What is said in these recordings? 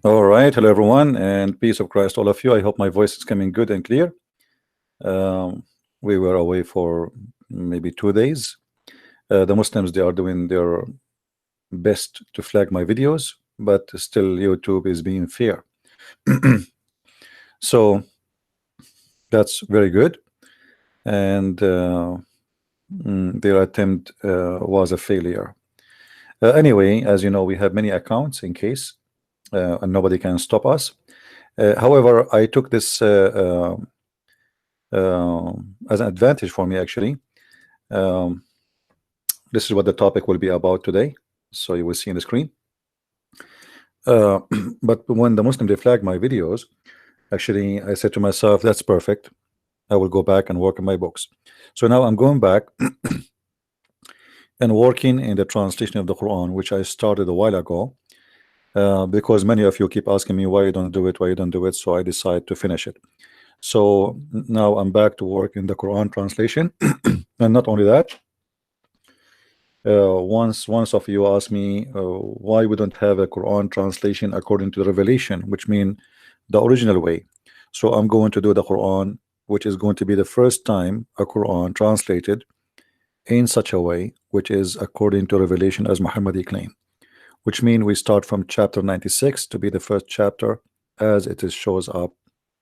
All right, hello everyone, and peace of Christ, all of you. I hope my voice is coming good and clear. We were away for maybe 2 days. The Muslims, they are doing their best to flag my videos, but still YouTube is being fair. So that's very good. And their attempt was a failure. Anyway, as you know, we have many accounts in case, and nobody can stop us. However, I took this as an advantage for me, actually. This is what the topic will be about today, so you will see in the screen. But when the Muslim, they flagged my videos, actually I said to myself, that's perfect, I will go back and work on my books. So now I'm going back and working in the translation of the Quran, which I started a while ago, because many of you keep asking me why you don't do it, why you don't do it. So I decided to finish it. So now I'm back to work in the Quran translation. And not only that, once of you asked me why we don't have a Quran translation according to the revelation, which means the original way. So I'm going to do the Quran, which is going to be the first time a Quran translated in such a way which is according to revelation as Muhammad claimed, which means we start from chapter 96 to be the first chapter as it is shows up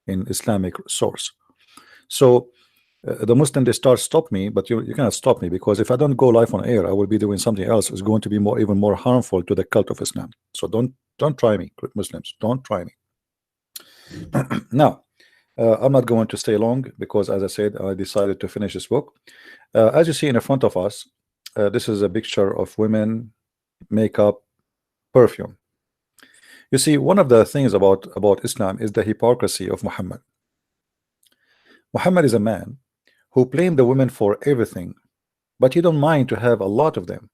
in Islamic source. So the Muslim, they stop me, but you cannot stop me, because if I don't go live on air, I will be doing something else. It's going to be even more harmful to the cult of Islam. So don't try me, Muslims, don't try me. Now I'm not going to stay long, because as I said, I decided to finish this book. As you see in front of us, this is a picture of women, makeup, perfume. You see, one of the things about Islam is the hypocrisy of Muhammad. Muhammad is a man who blamed the women for everything, but he don't mind to have a lot of them.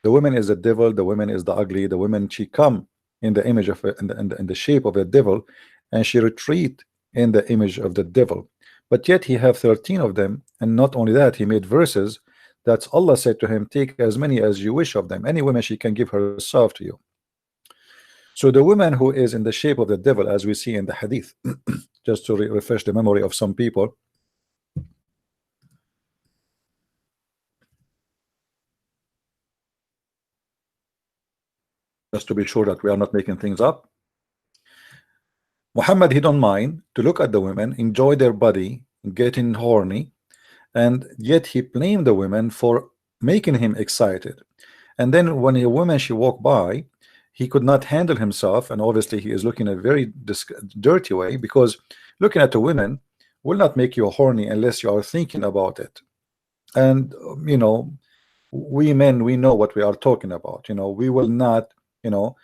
The woman is the devil, the woman is the ugly, the woman, she come in the image of in the shape of a devil, and she retreat in the image of the devil. But yet he have 13 of them, and not only that, he made verses that Allah said to him, take as many as you wish of them. Any woman, she can give herself to you. So the woman who is in the shape of the devil, as we see in the hadith, just to refresh the memory of some people, just to be sure that we are not making things up. Muhammad, he don't mind to look at the women, enjoy their body, getting horny, and yet he blamed the women for making him excited. And then when a woman, she walked by, he could not handle himself, and obviously he is looking a very dirty way, because looking at a woman will not make you horny unless you are thinking about it. And you know, we men, we know what we are talking about. You know, we will not, you know,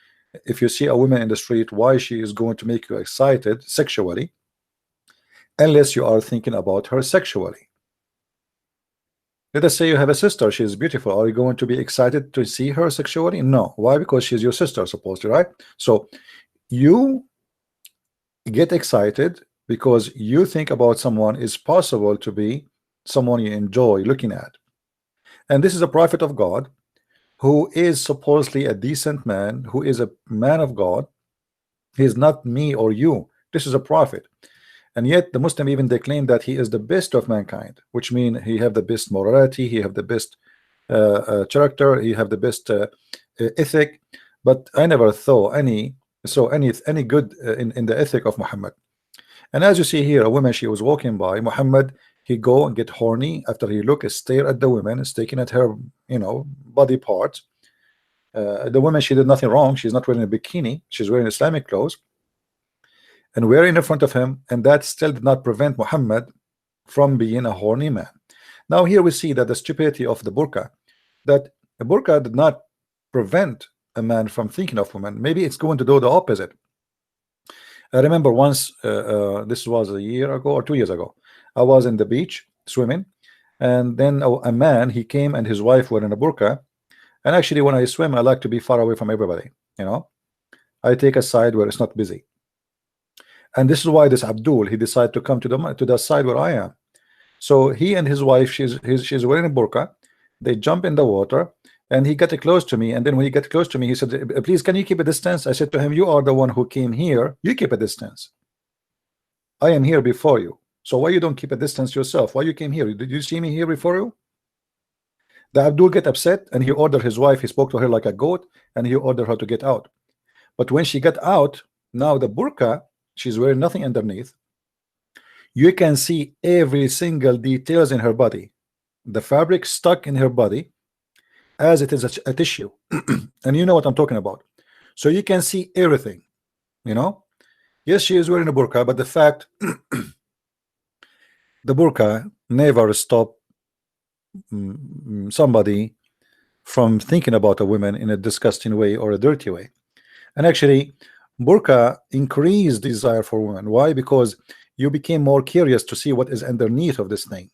if you see a woman in the street, why she is going to make you excited sexually unless you are thinking about her sexually. Let us say you have a sister, she is beautiful. Are you going to be excited to see her sexually? No. Why? Because she's your sister, supposedly, right? So you get excited because you think about someone is possible to be someone you enjoy looking at. And this is a prophet of God who is supposedly a decent man, who is a man of God. He is not me or you. This is a prophet. And yet the Muslim, even they claim that he is the best of mankind, which means he have the best morality, he have the best character, he have the best ethic. But I never saw any good in the ethic of Muhammad. And as you see here, a woman, she was walking by Muhammad, he go and get horny after he look, stare at the woman, staring at her, you know, body parts. The woman, she did nothing wrong. She's not wearing a bikini, she's wearing Islamic clothes and wearing in front of him, and that still did not prevent Muhammad from being a horny man. Now here we see that the stupidity of the burqa, that the burqa did not prevent a man from thinking of women. Maybe it's going to do the opposite. I remember once, this was a year ago or 2 years ago, I was in the beach swimming, and then a man, he came and his wife were in a burqa. And actually when I swim, I like to be far away from everybody, you know, I take a side where it's not busy. And this is why this Abdul, he decided to come to the side where I am. So he and his wife, she's wearing a burqa, they jump in the water, and he got close to me. And then when he got close to me, he said, please, can you keep a distance? I said to him, you are the one who came here, you keep a distance. I am here before you, so why you don't keep a distance yourself? Why you came here? Did you see me here before you? The Abdul get upset, and he ordered his wife, he spoke to her like a goat, and he ordered her to get out. But when she got out, now the burqa, she's wearing nothing underneath. You can see every single details in her body, the fabric stuck in her body as it is a tissue. And you know what I'm talking about. So you can see everything, you know. Yes, she is wearing a burqa, but the fact the burqa never stop somebody from thinking about a woman in a disgusting way or a dirty way. And actually, burqa increased desire for women. Why? Because you became more curious to see what is underneath of this thing.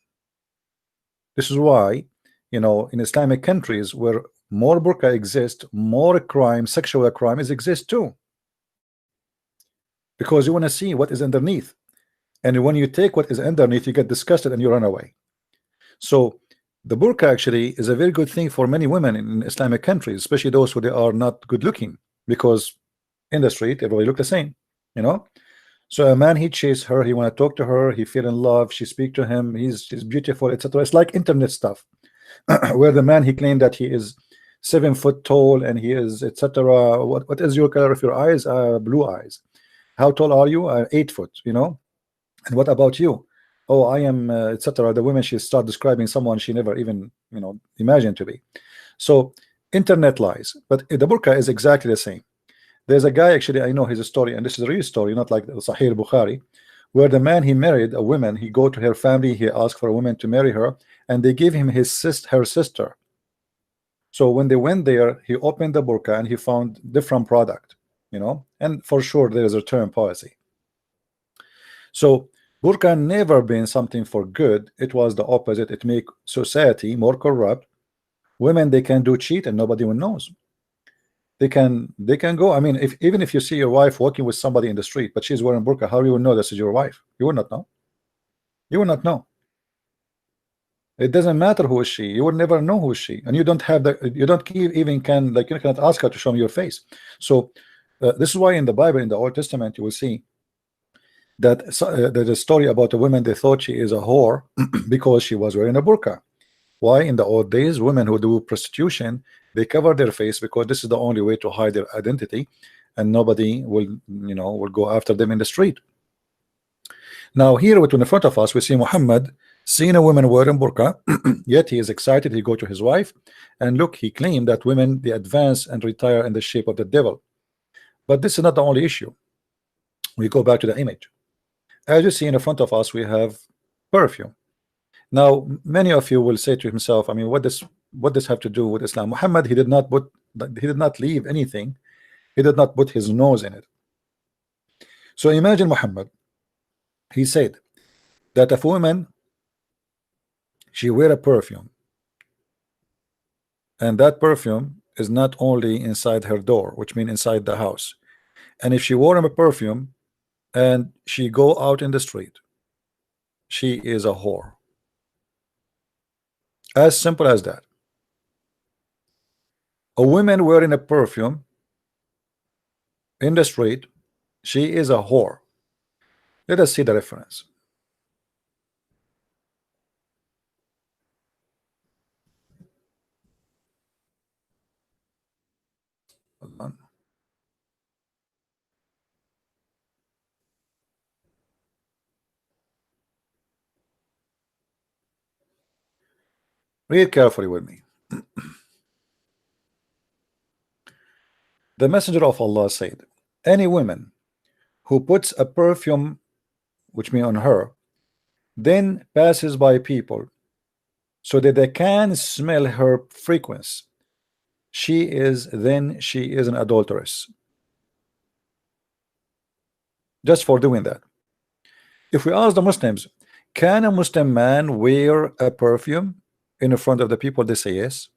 This is why, you know, in Islamic countries where more burqa exists, more crime, sexual crimes exist too. Because you want to see what is underneath. And when you take what is underneath, you get disgusted and you run away. So the burqa actually is a very good thing for many women in Islamic countries, especially those who they are not good looking, because in the street everybody look the same, you know. So a man, he chase her, he want to talk to her, he feel in love, she speak to him, she's beautiful, etc. It's like internet stuff where the man, he claimed that he is 7 foot tall and he is etc. What is your color of your eyes? Blue eyes. How tall are you? 8 foot, you know. And what about you? Oh, I am etc. The women, she start describing someone she never even, you know, imagined to be. So internet lies, but the burqa is exactly the same. There's a guy, actually, I know his story, and this is a real story, not like Sahih Bukhari, where the man, he married a woman, he go to her family, he asked for a woman to marry her, and they gave him her sister. So when they went there, he opened the burqa and he found different product, you know, and for sure there is a return policy. So burqa never been something for good. It was the opposite. It make society more corrupt. Women, they can do cheat and nobody even knows. They can go. I mean, even if you see your wife walking with somebody in the street, but she's wearing burqa, how you will know this is your wife? You will not know. You will not know. It doesn't matter who is she. You will never know who is she, and you don't have the. You don't even can, like, you cannot ask her to show me your face. So this is why in the Bible, in the Old Testament, you will see that there's a story about a woman. They thought she is a whore because she was wearing a burqa. Why? In the old days, women who do prostitution, they cover their face because this is the only way to hide their identity, and nobody will, you know, will go after them in the street. Now here, in front of us, we see Muhammad seeing a woman wearing burqa, yet he is excited. He go to his wife, and look, he claimed that women, they advance and retire in the shape of the devil. But this is not the only issue. We go back to the image. As you see in front of us, we have perfume. Now, many of you will say to himself, I mean, what does have to do with Islam? Muhammad, he did not leave anything. He did not put his nose in it. So imagine Muhammad, he said that if a woman, she wear a perfume, and that perfume is not only inside her door, which means inside the house, and if she wore a perfume and she go out in the street, she is a whore. As simple as that. A woman wearing a perfume in the street, she is a whore. Let us see the reference. Hold on. Read carefully with me. The Messenger of Allah said, any woman who puts a perfume, which means on her, then passes by people so that they can smell her fragrance, she is an adulteress. Just for doing that. If we ask the Muslims, can a Muslim man wear a perfume in front of the people? They say yes.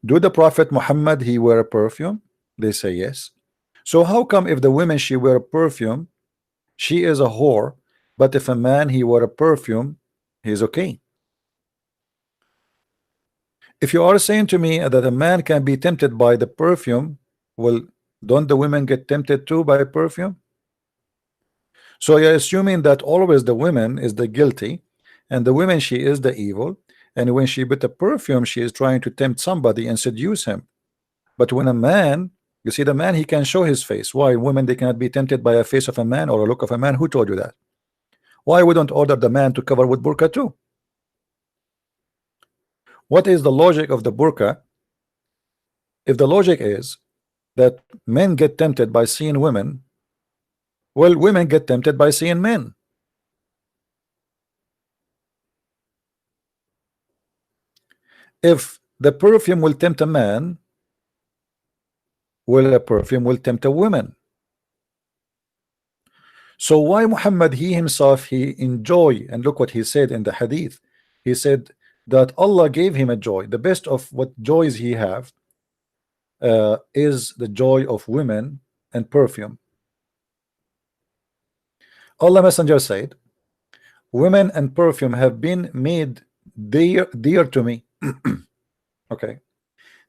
Do the Prophet Muhammad, he wear a perfume? They say yes. So how come if the women, she wear a perfume, she is a whore, but if a man, he wear a perfume, he's okay? If you are saying to me that a man can be tempted by the perfume, well, don't the women get tempted too by perfume? So you're assuming that always the women is the guilty, and the women she is the evil, and when she put the perfume, she is trying to tempt somebody and seduce him. But when a man, you see, the man, he can show his face. Why women they cannot be tempted by a face of a man or a look of a man? Who told you that? Why we don't order the man to cover with burqa too? What is the logic of the burqa? If the logic is that men get tempted by seeing women, well, women get tempted by seeing men. If the perfume will tempt a man, well, a perfume will tempt a woman. So why Muhammad, he himself, he enjoy, and look what he said in the hadith. He said that Allah gave him a joy. The best of what joys he have is the joy of women and perfume. Allah Messenger said, women and perfume have been made dear to me. Okay,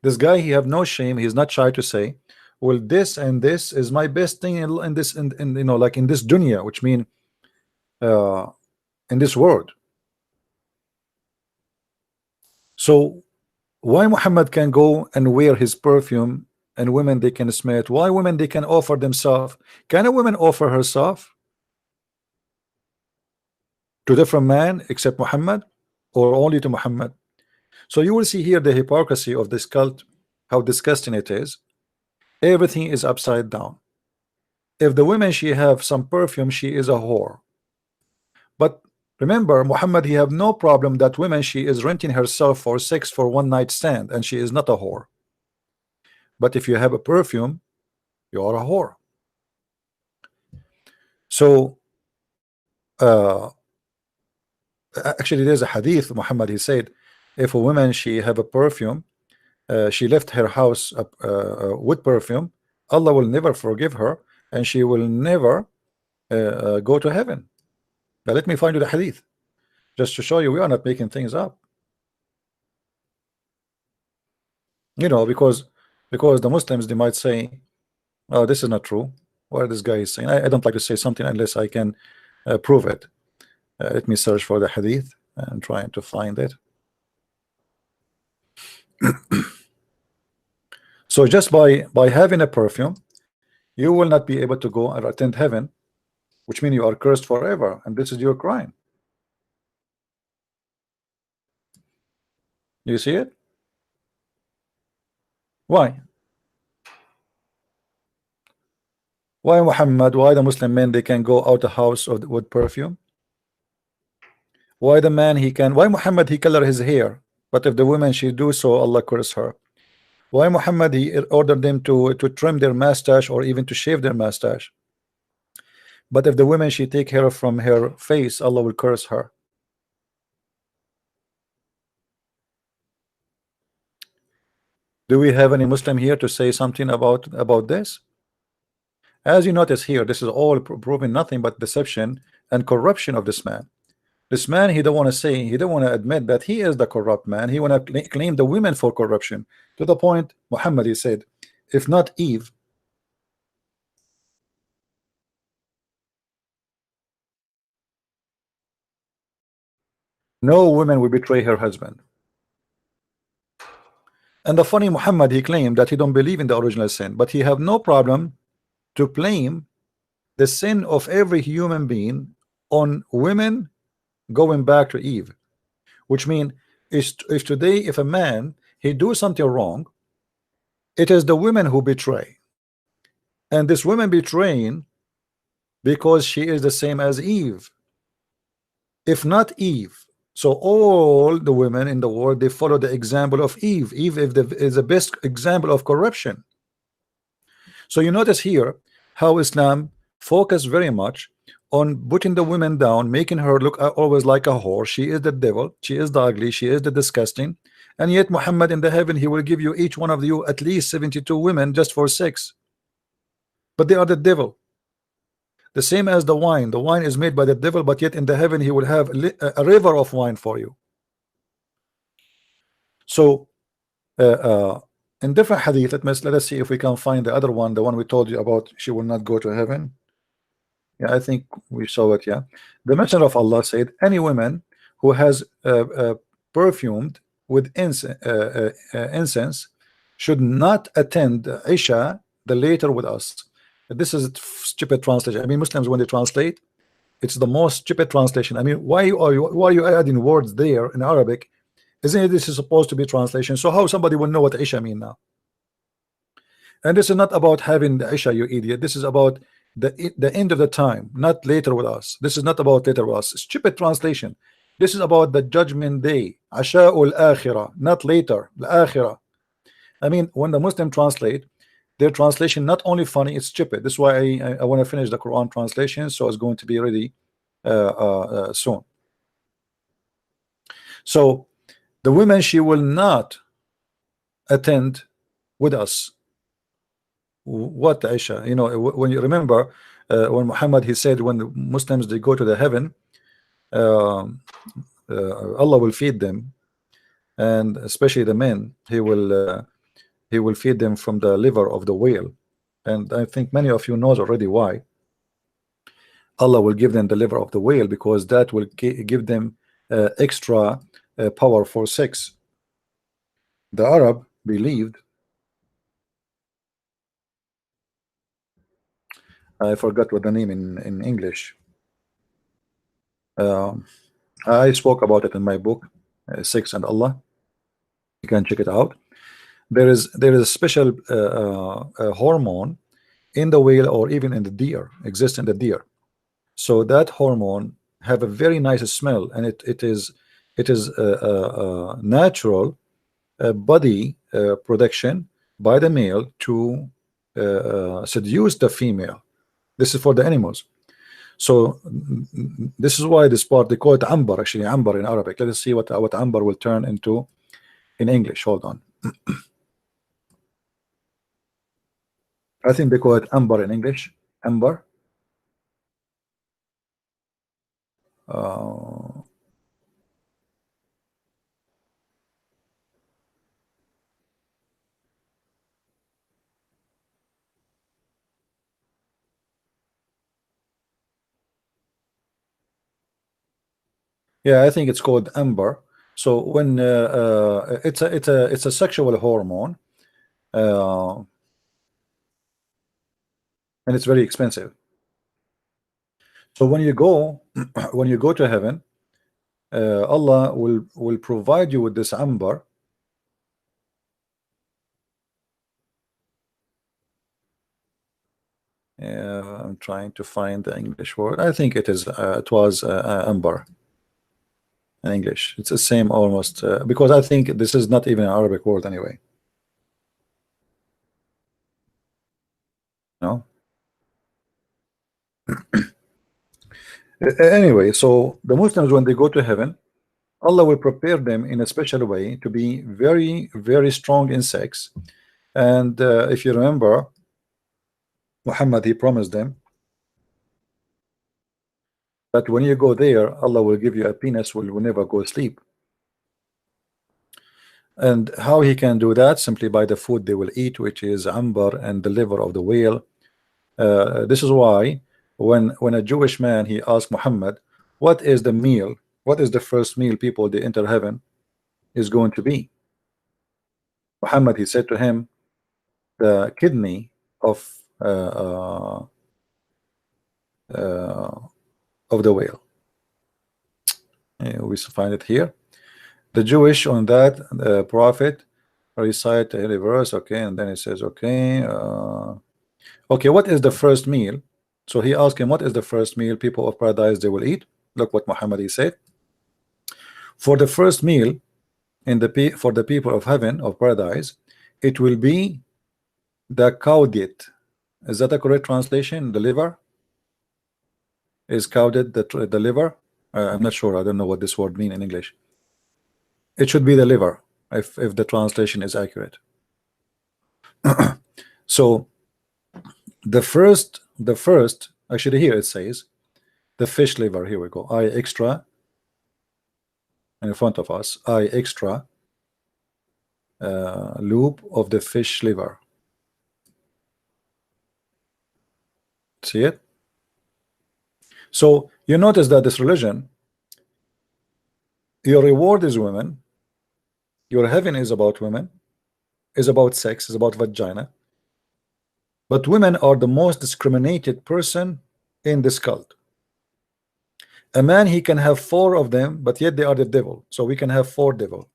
this guy, he have no shame, he's not shy to say, well, this and this is my best thing in this, in you know, like in this dunya, which mean in this world. So why Muhammad can go and wear his perfume and women they can smell it? Why women they can offer themselves? Can a woman offer herself to different man except Muhammad, or only to Muhammad? So you will see here the hypocrisy of this cult, how disgusting it is. Everything is upside down. If the women she have some perfume, she is a whore. But remember, Muhammad, he have no problem that women she is renting herself for sex for one night stand, and she is not a whore. But if you have a perfume, you are a whore. So actually there's a hadith, Muhammad, he said, if a woman she have a perfume, she left her house with perfume, Allah will never forgive her, and she will never go to heaven. Now let me find you the hadith, just to show you we are not making things up. You know, because the Muslims, they might say, oh, this is not true, what this guy is saying. I don't like to say something unless I can prove it. Let me search for the hadith and trying to find it. So just by having a perfume, you will not be able to go and attend heaven, which means you are cursed forever, and this is your crime. You see it? Why? Why Muhammad? Why the Muslim men they can go out the house with perfume? Why the man he can? Why Muhammad he color his hair? But if the woman she do so, Allah curse her. Why Muhammad he ordered them to trim their mustache or even to shave their mustache? But if the woman she take hair from her face, Allah will curse her. Do we have any Muslim here to say something about this? As you notice here, this is all proving nothing but deception and corruption of this man. This man, he don't want to say, he don't want to admit that he is the corrupt man. He want to claim the women for corruption, to the point Muhammad, he said, if not Eve, no woman will betray her husband. And the funny Muhammad, he claimed that he don't believe in the original sin, but he have no problem to blame the sin of every human being on women going back to Eve, which means if today if a man he do something wrong, it is the women who betray, and this woman betraying because she is the same as Eve, if not Eve. So all the women in the world, they follow the example of Eve. Eve is the best example of corruption. So you notice here how Islam focus very much on putting the women down, making her look always like a whore. She is the devil, she is the ugly, she is the disgusting. And yet Muhammad in the heaven, he will give you each one of you at least 72 women just for sex. But they are the devil. The same as the wine. The wine is made by the devil, but yet in the heaven he will have a river of wine for you. So in different hadith. Let us see if we can find the other one, the one we told you about. She will not go to heaven. Yeah, I think we saw it. Yeah, the Messenger of Allah said, any woman who has perfumed with incense should not attend Isha the later with us. This is stupid translation. I mean, Muslims, when they translate, it's the most stupid translation. I mean, why are you adding words there in Arabic? Isn't it this is supposed to be translation? So how somebody will know what Isha mean now? And this is not about having the Isha, you idiot. This is about the end of the time, not later with us. This is not about later with us. Stupid translation. This is about the judgment day. Asha'ul akhirah, not later. Al-akhirah. I mean, when the Muslim translate, their translation not only funny, it's stupid. This is why I want to finish the Quran translation, so it's going to be ready soon. So the women, she will not attend with us. What Aisha? You know, when you remember when Muhammad, he said, when the Muslims, they go to the heaven, Allah will feed them, and especially the men, he will feed them from the liver of the whale. And I think many of you knows already why Allah will give them the liver of the whale, because that will give them extra power for sex. The Arab believed, I forgot what the name in English. I spoke about it in my book, Sex and Allah. You can check it out. There is a special hormone in the whale, or even in the deer, exists in the deer. So that hormone have a very nice smell, and it is natural body production by the male to seduce the female. This is for the animals. So this is why this part, they call it ambar, actually ambar in Arabic. Let us see what ambar will turn into in English. Hold on. I think they call it ambar in English. Ambar. Yeah, I think it's called amber. So when it's a sexual hormone, and it's very expensive. So when you go when you go to heaven, Allah will provide you with this amber. I'm trying to find the English word. I think it was amber in English. It's the same almost, because I think this is not even an Arabic word anyway. No. Anyway, so the Muslims, when they go to heaven, Allah will prepare them in a special way to be very, very strong in sex. And if you remember, Muhammad, he promised them that when you go there, Allah will give you a penis will never go sleep. And how he can do that? Simply by the food they will eat, which is amber and the liver of the whale. This is why when a Jewish man, he asked Muhammad, what is the meal? What is the first meal people they enter heaven is going to be? Muhammad, he said to him, the kidney of the whale. We find it here. The Jewish on that prophet recite the verse, okay, and then it says, okay, okay, what is the first meal? So he asked him, what is the first meal people of paradise they will eat? Look what Muhammad he said. For the first meal for the people of heaven, of paradise, it will be the cowdit. Is that a correct translation? The liver is cowdit, the liver. I'm not sure. I don't know what this word mean in English. It should be the liver if the translation is accurate. So the first actually here it says the fish liver. Here we go. I extra in front of us. I extra loop of the fish liver. See it? So you notice that this religion, your reward is women, your heaven is about women, is about sex, is about vagina, but women are the most discriminated person in this cult. A man, he can have 4 of them, but yet they are the devil. So we can have 4 devil.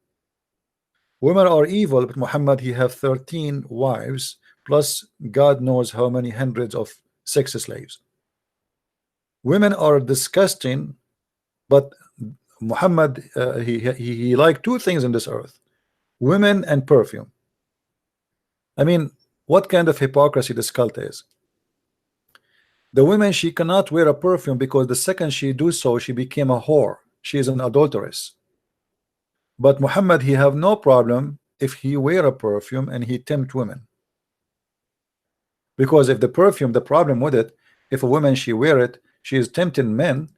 Women are evil, but Muhammad, he have 13 wives, plus God knows how many hundreds of sex slaves. Women are disgusting, but Muhammad, he liked 2 things in this earth: women and perfume. I mean, what kind of hypocrisy this cult is? The women, she cannot wear a perfume because the second she do so, she became a whore. She is an adulteress. But Muhammad, he have no problem if he wear a perfume and he tempt women. Because if the perfume, the problem with it, if a woman she wear it, she is tempting men,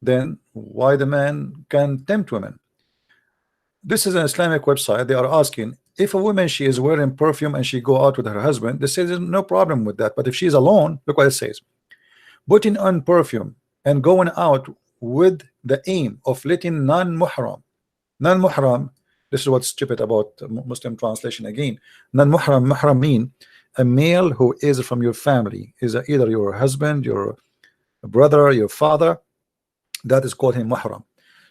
then why the man can tempt women? This is an Islamic website. They are asking if a woman she is wearing perfume and she go out with her husband, they say there's no problem with that. But if she's alone, look what it says: putting on perfume and going out with the aim of letting non-muhram. Non-muhram, this is what's stupid about Muslim translation again. Non-muhram, muhram mean a male who is from your family, is either your husband, your brother, your father. That is called him muhram.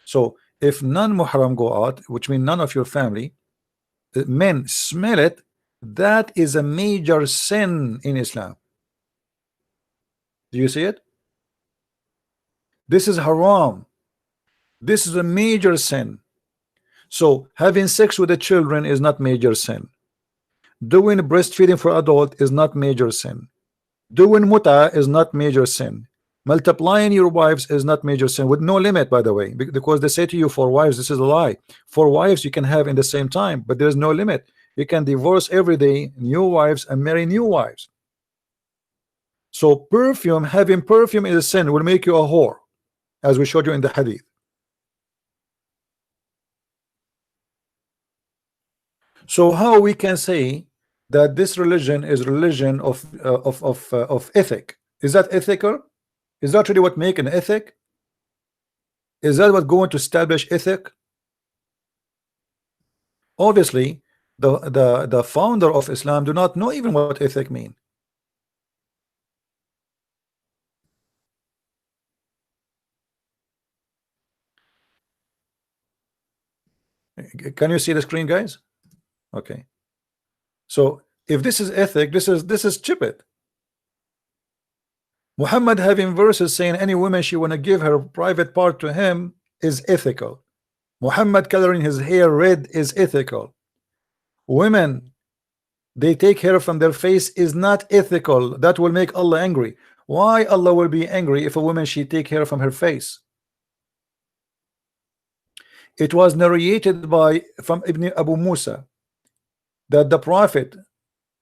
So if non-muhram go out, which means none of your family, men smell it, that is a major sin in Islam. Do you see it? This is haram. This is a major sin. So having sex with the children is not major sin. Doing breastfeeding for adult is not major sin. Doing muta is not major sin. Multiplying your wives is not major sin, with no limit, by the way, because they say to you 4 wives. This is a lie. 4 wives you can have in the same time, but there's no limit. You can divorce every day, new wives, and marry new wives. So perfume, having perfume is a sin, will make you a whore, as we showed you in the hadith. So how we can say that this religion is religion of ethic? Is that ethical? Is that really what make an ethic? Is that what going to establish ethic? Obviously, the founder of Islam do not know even what ethic mean. Can you see the screen, guys? Okay. So if this is ethic, this is stupid. Muhammad having verses saying any woman she want to give her private part to him is ethical. Muhammad coloring his hair red is ethical. Women, they take hair from their face is not ethical. That will make Allah angry. Why Allah will be angry if a woman she take hair from her face? It was narrated from Ibn Abu Musa that the Prophet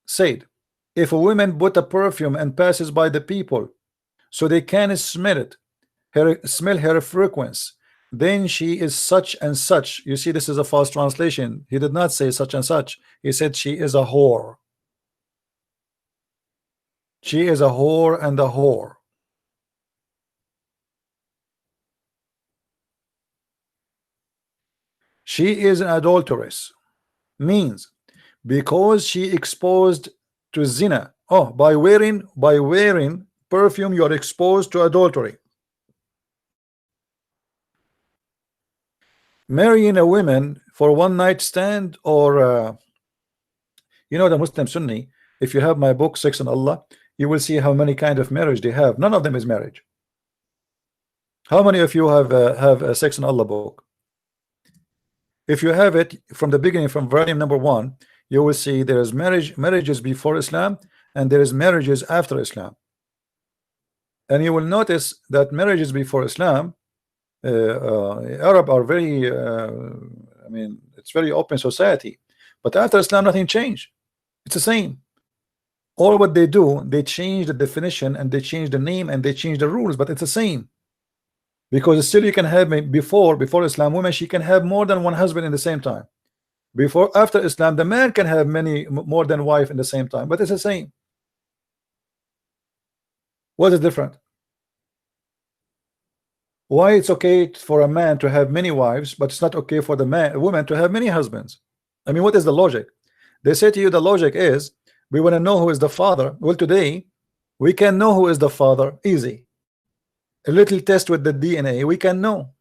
said, if a woman put a perfume and passes by the people so they can smell it, smell her fragrance, then she is such and such. You see, this is a false translation. He did not say such and such. He said she is a whore. She is a whore and a whore. She is an adulteress. Means because she exposed to zina. Oh, by wearing perfume, you are exposed to adultery. Marrying a woman for one night stand, or you know, the Muslim Sunni, if you have my book Sex and Allah, you will see how many kind of marriage they have. None of them is marriage. How many of you have a Sex and Allah book? If you have it from the beginning, from volume number 1, you will see there is marriages before Islam and there is marriages after Islam. And you will notice that marriages before Islam, Arab are very I mean, it's very open society, but after Islam nothing changed. It's the same. All what they do, they change the definition and they change the name and they change the rules, but it's the same. Because still you can have before Islam, women she can have more than one husband in the same time. Before, after Islam, the man can have many more than wife in the same time, but it's the same. What is different? Why it's okay for a man to have many wives, but it's not okay for the woman to have many husbands? I mean, what is the logic? They say to you the logic is we want to know who is the father. Well, today we can know who is the father easy. A little test with the DNA, we can know.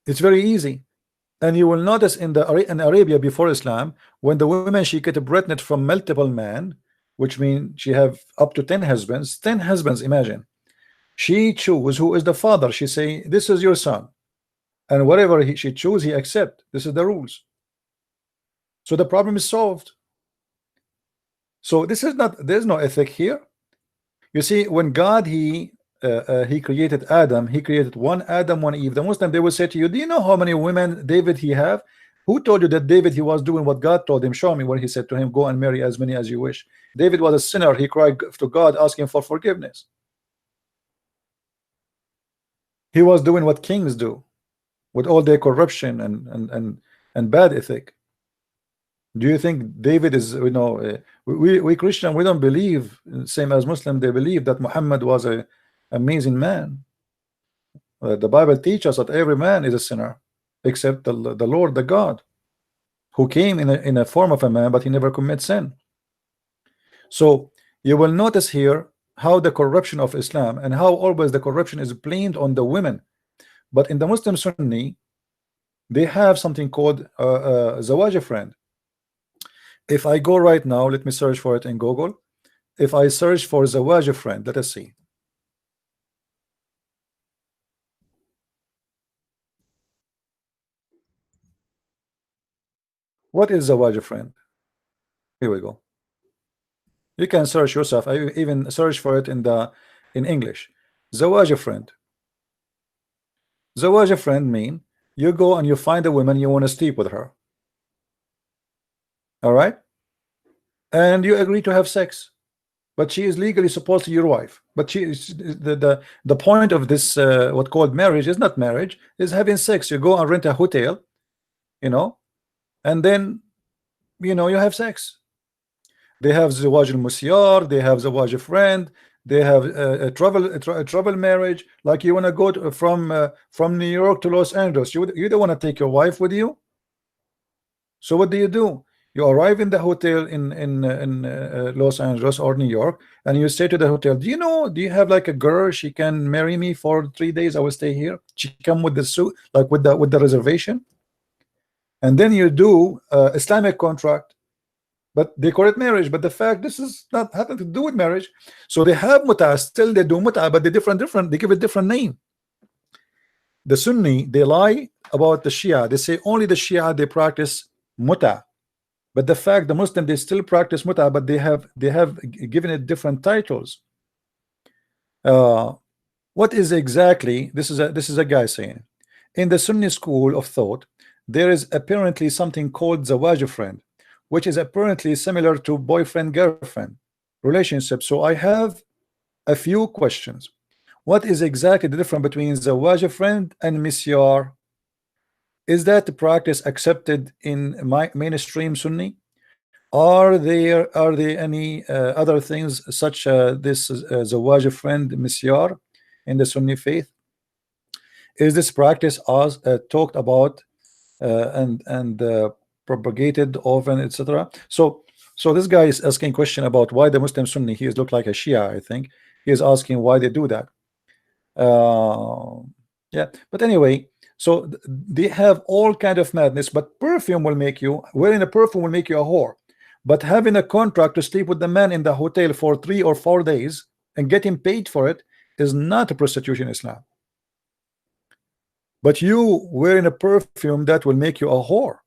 It's very easy. And you will notice in Arabia before Islam, when the woman she get pregnant from multiple men, which means she have up to 10 husbands. 10 husbands, imagine. She choose who is the father. She say, this is your son, and whatever she choose, he accept. This is the rules. So the problem is solved. So this is not, there's no ethic here. You see, when God he created Adam, he created one Adam, one Eve. The Muslim, they will say to you, do you know how many women David he have? Who told you that David he was doing what God told him? Show me. When he said to him, go and marry as many as you wish. David was a sinner. He cried to God asking for forgiveness. He was doing what kings do with all their corruption and bad ethic. Do you think David is, you know, we Christian, we don't believe, same as Muslim, they believe that Muhammad was a amazing man. The Bible teaches us that every man is a sinner except the Lord, the God, who came in a form of a man, but he never commits sin. So you will notice here how the corruption of Islam and how always the corruption is blamed on the women. But in the Muslim Sunni, they have something called Zawaj friend. If I go right now, let me search for it in Google. If I search for Zawaj friend, let us see. What is Zawaj friend? Here we go. You can search yourself. I even search for it in English. Zawaj friend. Zawaj friend mean you go and you find a woman, you want to sleep with her. All right, and you agree to have sex, but she is legally supposed to be your wife. But she is the point of this what called marriage is not marriage, is having sex. You go and rent a hotel, you know, and then you know you have sex. They have Zawaj al-Musyar, they have Zawaj friend, they have a travel marriage. Like you want to go to, from New York to Los Angeles, you don't want to take your wife with you. So what do? You arrive in the hotel in Los Angeles or New York, and you say to the hotel, do you have like a girl, she can marry me for 3 days, I will stay here. She come with the suit, like with the reservation, and then you do Islamic contract, but they call it marriage. But the fact this is not having to do with marriage. So they have muta, still they do muta, but they different, they give it different name. The Sunni, they lie about the Shia. They say only the Shia they practice muta. But the fact the Muslim they still practice muta, but they have given it different titles. What is exactly this is a guy saying in the Sunni school of thought there is apparently something called zawaj friend, which is apparently similar to boyfriend girlfriend relationship. So I have a few questions. What is exactly the difference between zawaj friend and misyar? Is that practice accepted in my mainstream Sunni? Are there any other things such this zawaj friend misyar in the Sunni faith? Is this practice as talked about and propagated often, etc.? So this guy is asking question about why the Muslim Sunni, he is look like a Shia. I think he is asking why they do that. Yeah, but anyway, so they have all kind of madness, but perfume will make you, wearing a perfume will make you a whore. But having a contract to sleep with the man in the hotel for 3 or 4 days and getting paid for it is not a prostitution in Islam. But you wearing a perfume, that will make you a whore.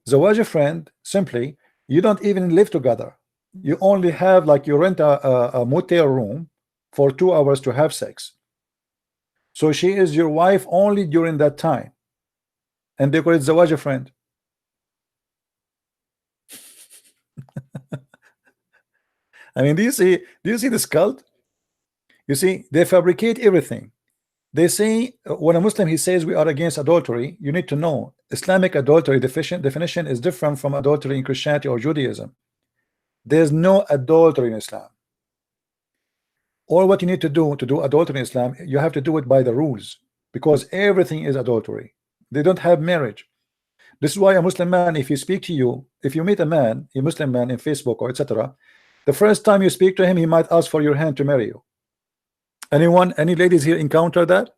Zawaj friend, simply, you don't even live together. You only have, like, you rent a motel room for 2 hours to have sex. So she is your wife only during that time, and they call it zawaj friend. I mean, do you see this cult? You see, they fabricate everything. They say when a Muslim he says we are against adultery, you need to know Islamic adultery definition is different from adultery in Christianity or Judaism. There's no adultery in Islam. All what you need to do adultery in Islam, you have to do it by the rules, because everything is adultery. They don't have marriage. This is why a Muslim man, if you speak to you, if you meet a man, a Muslim man in Facebook or etc., the first time you speak to him, he might ask for your hand to marry you. Anyone, any ladies here encounter that?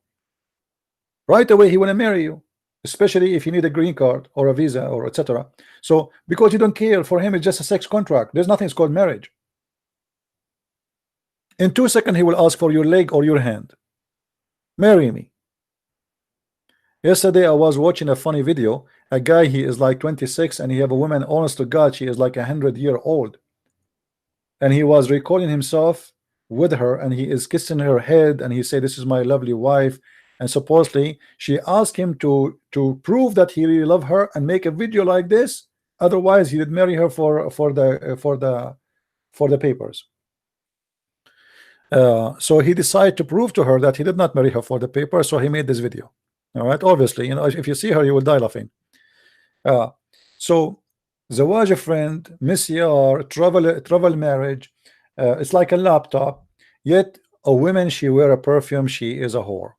Right away, he want to marry you, especially if you need a green card or a visa or etc. So because you don't care, for him it's just a sex contract. There's nothing called marriage. In 2 seconds, he will ask for your leg or your hand. Marry me. Yesterday, I was watching a funny video. A guy, he is like 26, and he have a woman. Honest to God, she is like 100-year-old, and he was recording himself with her, and he is kissing her head, and he said, "This is my lovely wife." And supposedly, she asked him to prove that he really loved her and make a video like this. Otherwise, he would marry her for the papers. So he decided to prove to her that he did not marry her for the paper, so he made this video. All right, obviously, you know, if you see her, you will die laughing. So Zawaj a friend, misyar, travel marriage, it's like a laptop. Yet a woman, she wear a perfume, she is a whore.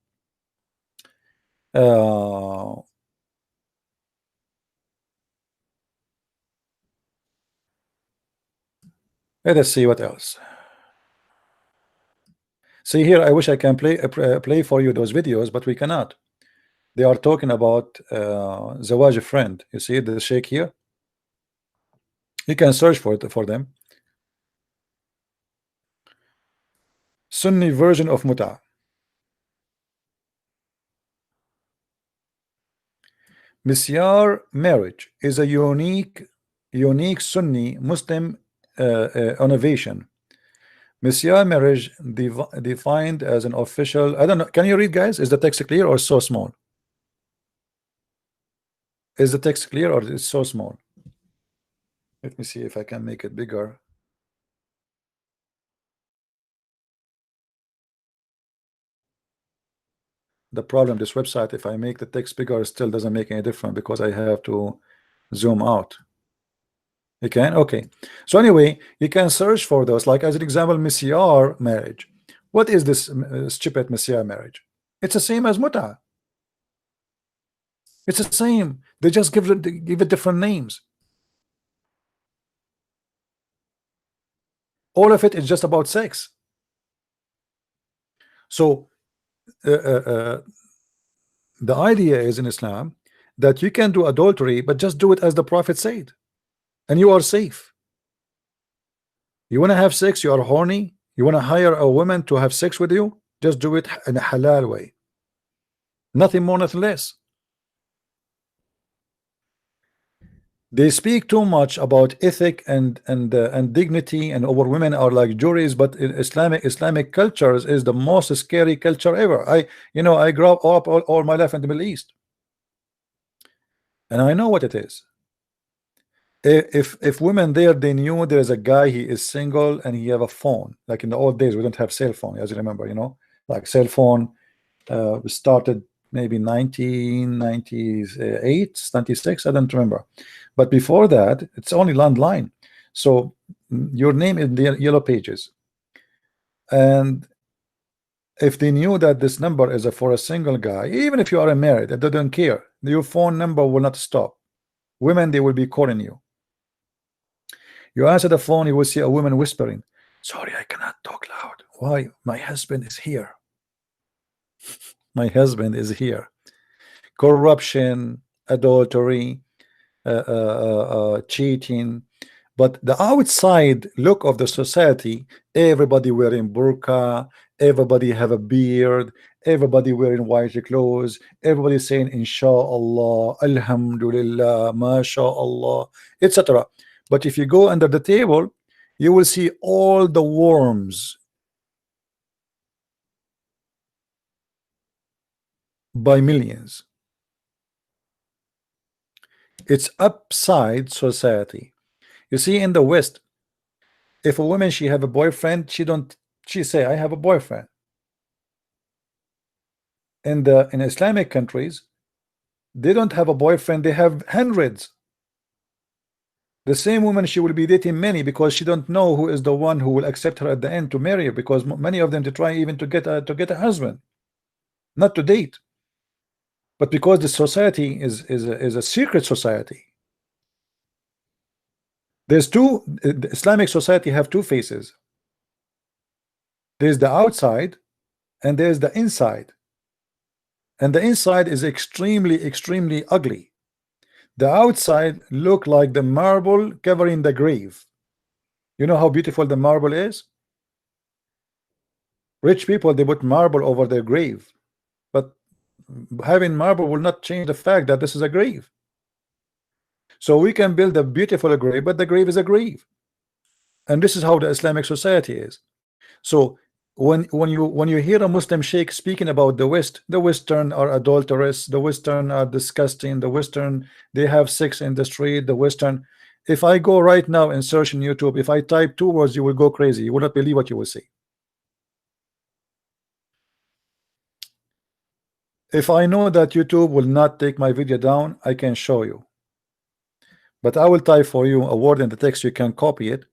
Let us see what else. See here, I wish I can play for you those videos, but we cannot. They are talking about Zawaj a friend. You see the sheikh here. You can search for it for them. Sunni version of Muta. Misyar marriage is a unique Sunni Muslim innovation. Misyar marriage defined as an official. I don't know. Can you read, guys? Is the text clear or so small? Is the text clear or is it so small? Let me see if I can make it bigger. The problem, this website, if I make the text bigger, it still doesn't make any difference because I have to zoom out. You can? Okay. So anyway, you can search for those, like as an example, misyar marriage. What is this stupid misyar marriage? It's the same as muta. It's the same. They just give it different names. All of it is just about sex. So the idea is in Islam that you can do adultery, but just do it as the Prophet said, and you are safe. You want to have sex, you are horny, you want to hire a woman to have sex with you, just do it in a halal way. Nothing more, nothing less. They speak too much about ethic and dignity, and over women are like juries, but in Islamic cultures is the most scary culture ever. I grew up all my life in the Middle East, and I know what it is. If women there, they knew there is a guy, he is single and he have a phone, like in the old days we don't have cell phone, as you remember, like cell phone started maybe 1998, 96, I don't remember. But before that, it's only landline. So your name is in the yellow pages. And if they knew that this number is for a single guy, even if you are married, they don't care. Your phone number will not stop. Women, they will be calling you. You answer the phone, you will see a woman whispering, "Sorry, I cannot talk loud." Why? My husband is here. My husband is here. Corruption, adultery, cheating. But the outside look of the society, everybody wearing burqa, everybody have a beard, everybody wearing white clothes, everybody saying inshallah, alhamdulillah, mashallah, etc. But if you go under the table, you will see all the worms by millions. It's upside society. You see, in the West, if a woman she have a boyfriend, she say I have a boyfriend. in Islamic countries, they don't have a boyfriend, they have hundreds. The same woman, she will be dating many because she don't know who is the one who will accept her at the end to marry her, because many of them to try even to get a husband, not to date, but because the society is a secret society. There's two, the Islamic society have two faces. There's the outside and there's the inside, and the inside is extremely ugly. The outside look like the marble covering the grave. You know how beautiful the marble is? Rich people, they put marble over their grave, but having marble will not change the fact that this is a grave. So we can build a beautiful grave, but the grave is a grave. And this is how the Islamic society is. So when you hear a Muslim sheikh speaking about the Western are adulterous, the Western are disgusting, the Western, they have sex in the street, the Western. If I go right now and search in YouTube, if I type two words, you will go crazy. You will not believe what you will see. If I know that YouTube will not take my video down, I can show you. But I will type for you a word in the text, you can copy it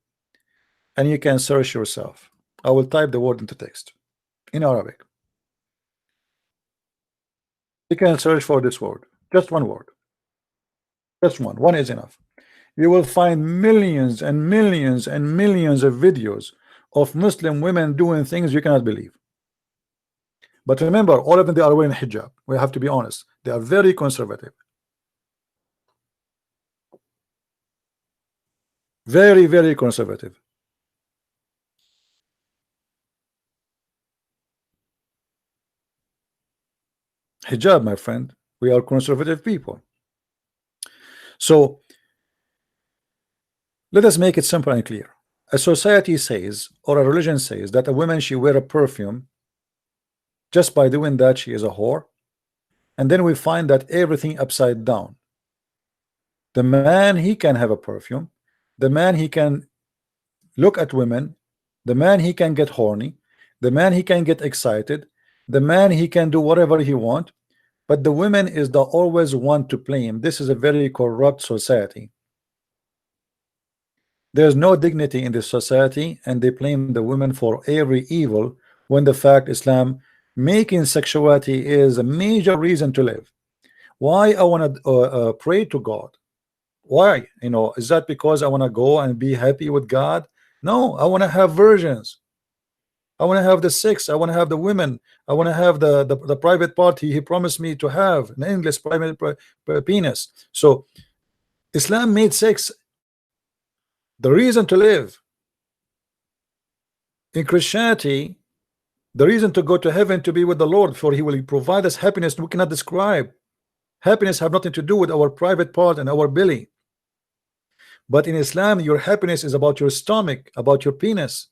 and you can search yourself. I will type the word into text in Arabic. You can search for this word, just one word, just one is enough. You will find millions and millions and millions of videos of Muslim women doing things you cannot believe. But remember, all of them, they are wearing hijab. We have to be honest, they are very conservative, very conservative. Hijab, my friend, we are conservative people. So let us make it simple and clear. A society says, or a religion says, that a woman, she wear a perfume, just by doing that she is a whore, and then we find that everything upside down. The man, he can have a perfume, the man, he can look at women, the man, he can get horny, the man, he can get excited, the man, he can do whatever he want, but the women is the always one to blame. This is a very corrupt society. There's no dignity in this society, and they blame the women for every evil, when the fact Islam making sexuality is a major reason to live. Why I want to pray to God? Why? You know, is that because I want to go and be happy with God? No, I want to have virgins. I want to have the sex. I want to have the women. I want to have the private party he promised me to have, an English private penis. So Islam made sex the reason to live. In Christianity, the reason to go to heaven, to be with the Lord, for he will provide us happiness we cannot describe. Happiness have nothing to do with our private part and our belly. But in Islam, your happiness is about your stomach, about your penis.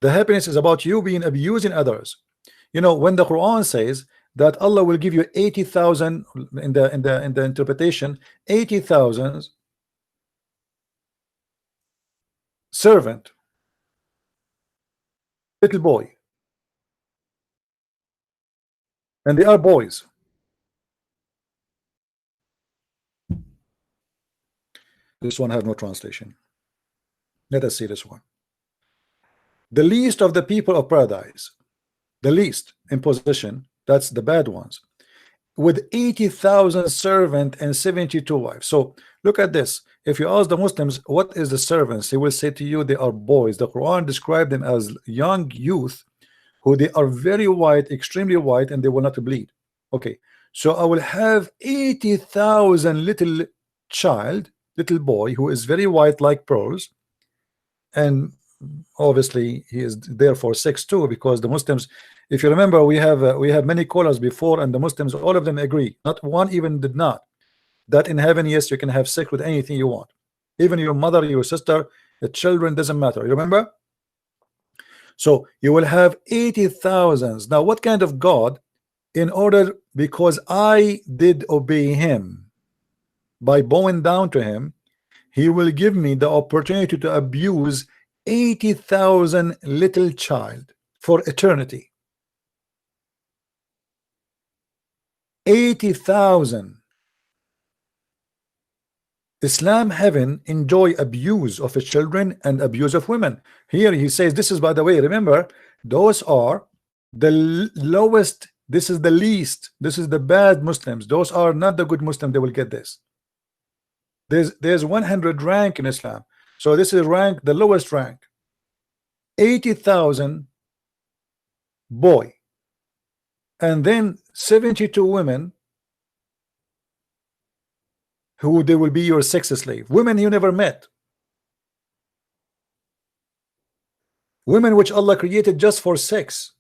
The happiness is about you being abusing others. You know, when the Quran says that Allah will give you 80,000 in the interpretation, 80,000 servant, little boy, and they are boys. This one has no translation. Let us see this one. The least of the people of paradise, the least in position, that's the bad ones, with 80,000 servants and 72 wives. So look at this. If you ask the Muslims what is the servants, they will say to you they are boys. The Quran described them as young youth who they are very white, extremely white, and they will not bleed. Okay, so I will have 80,000 little child, little boy who is very white like pearls, and obviously he is there for sex too, because the Muslims, if you remember, we have many callers before, and the Muslims, all of them agree, not one even did not, that in heaven, yes, you can have sex with anything you want, even your mother, your sister, the children, doesn't matter. You remember? So you will have 80,000. Now what kind of God, in order, because I did obey him by bowing down to him, he will give me the opportunity to abuse 80,000 little child for eternity. 80,000. Islam heaven enjoy abuse of children and abuse of women. Here he says, this is, by the way, remember, those are the lowest, this is the least, this is the bad Muslims, those are not the good Muslims. They will get this. There's 100 rank in Islam, so this is rank, the lowest rank. 80,000 boy, and then 72 women who they will be your sex slave, women you never met, women which Allah created just for sex.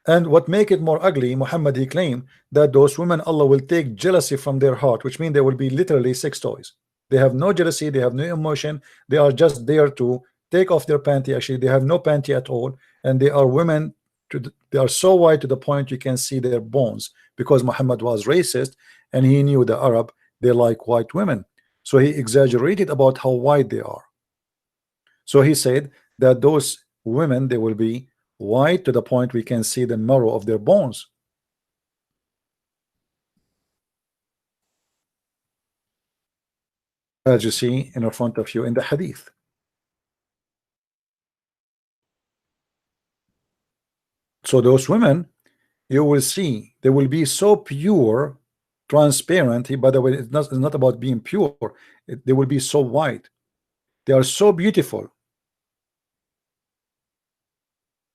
And what make it more ugly, Muhammad, he claimed that those women, Allah will take jealousy from their heart, which means they will be literally sex toys. They have no jealousy, they have no emotion, they are just there to take off their panty. Actually, they have no panty at all, and they are women they are so white to the point you can see their bones, because Muhammad was racist and he knew the Arab, they like white women, so he exaggerated about how white they are. So he said that those women, they will be white to the point we can see the marrow of their bones. As you see in front of you in the hadith. So those women, you will see, they will be so pure, transparent. By the way, it's not about being pure. They will be so white. They are so beautiful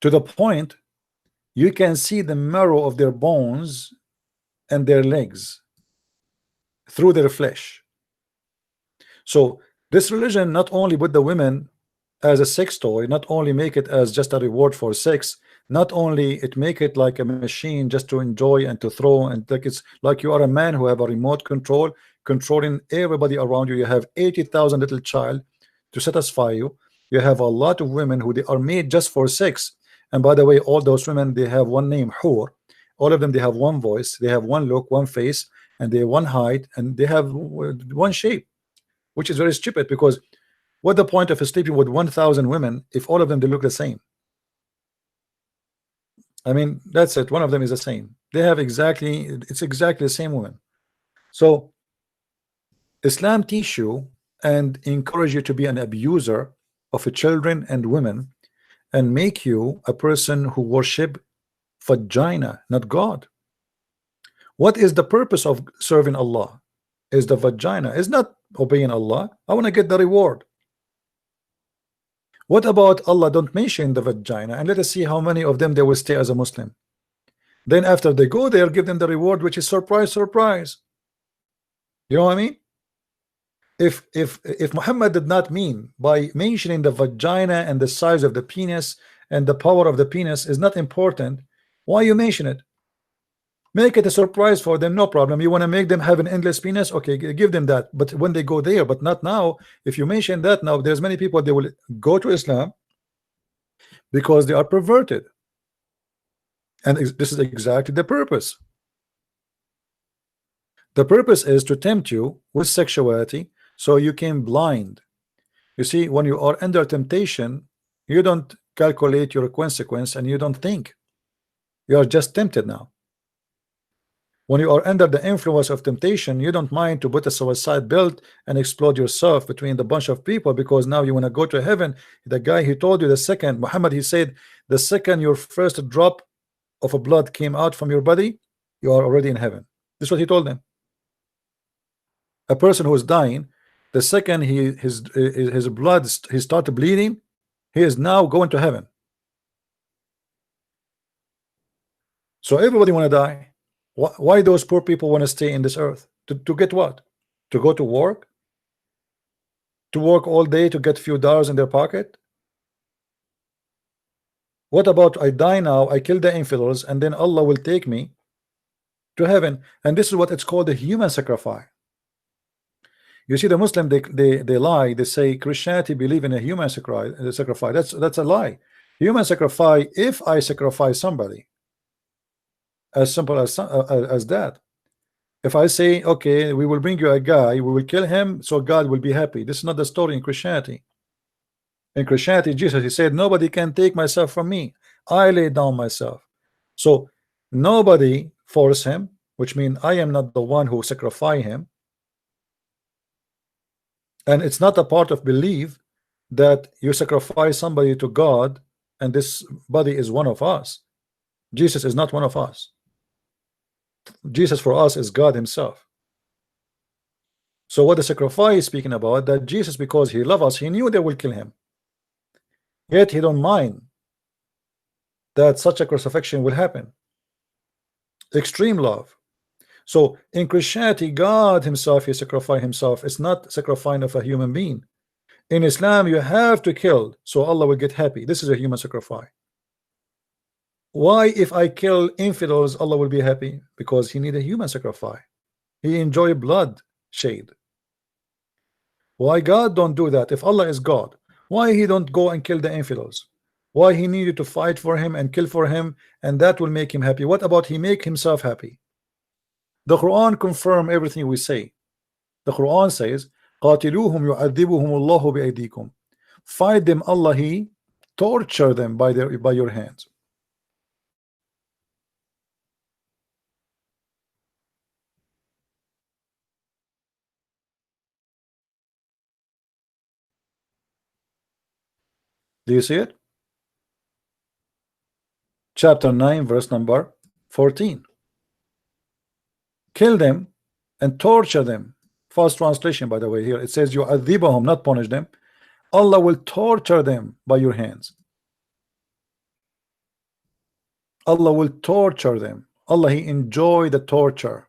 to the point you can see the marrow of their bones and their legs through their flesh. So this religion not only put the women as a sex toy, not only make it as just a reward for sex, not only it make it like a machine just to enjoy and to throw, and like it's like you are a man who have a remote control controlling everybody around you. You have 80,000 little child to satisfy you. You have a lot of women who they are made just for sex. And by the way, all those women, they have one name, Hur. All of them, they have one voice, they have one look, one face, and they have one height, and they have one shape, which is very stupid, because what the point of sleeping with 1,000 women if all of them they look the same? I mean, that's it. One of them is the same. They have exactly, it's exactly the same woman. So Islam teach you and encourage you to be an abuser of children and women, and make you a person who worship vagina, not God. What is the purpose of serving Allah? Is the vagina, is not obeying Allah. I want to get the reward. What about Allah don't mention the vagina, and let us see how many of them they will stay as a Muslim. Then after they go there, give them the reward, which is surprise, surprise. You know what I mean? If Muhammad did not mean by mentioning the vagina and the size of the penis and the power of the penis is not important, why you mention it? Make it a surprise for them, no problem. You want to make them have an endless penis, okay, give them that, but when they go there, but not now. If you mention that now, there's many people, they will go to Islam because they are perverted, and this is exactly the purpose. The purpose is to tempt you with sexuality so you can blind. You see, when you are under temptation, you don't calculate your consequence and you don't think. You are just tempted now. When you are under the influence of temptation, you don't mind to put a suicide belt and explode yourself between the bunch of people, because now you want to go to heaven. The guy, he told you, the second Muhammad, he said, the second your first drop of a blood came out from your body, you are already in heaven. This is what he told them. A person who is dying, the second his blood he started bleeding, he is now going to heaven. So everybody want to die. Why those poor people want to stay in this earth? To get what? To go to work? To work all day to get a few dollars in their pocket? What about I die now, I kill the infidels, and then Allah will take me to heaven? And this is what it's called, a human sacrifice. You see, the Muslim, they lie. They say Christianity believe in a human sacrifice. That's a lie. Human sacrifice, if I sacrifice somebody, as simple as that. If I say, okay, we will bring you a guy, we will kill him so God will be happy. This is not the story in Christianity. In Christianity, Jesus, he said, nobody can take myself from me. I lay down myself. So nobody force him. which means I am not the one who sacrifice him. And it's not a part of belief that you sacrifice somebody to God and this body is one of us. Jesus is not one of us. Jesus for us is God himself. So what the sacrifice is speaking about, that Jesus, because he loves us, he knew they will kill him, yet he don't mind that such a crucifixion will happen. Extreme love. So in Christianity, God himself, he sacrificed himself. It's not sacrificing of a human being. In Islam, you have to kill so Allah will get happy. This is a human sacrifice. Why if I kill infidels Allah will be happy? Because he need a human sacrifice. He enjoy blood shade. Why God don't do that? If Allah is God, why he don't go and kill the infidels? Why he needed to fight for him and kill for him, and that will make him happy? What about he make himself happy? The Quran confirm everything we say. The Quran says قاتلوهم يعذبهم الله بأيديكم. Fight them, Allah he torture them by your hands. Do you see it? Chapter 9 verse number 14. Kill them and torture them. First translation, by the way, here it says yu'adhibahum, not punish them. Allah will torture them by your hands. Allah will torture them. Allah he enjoy the torture.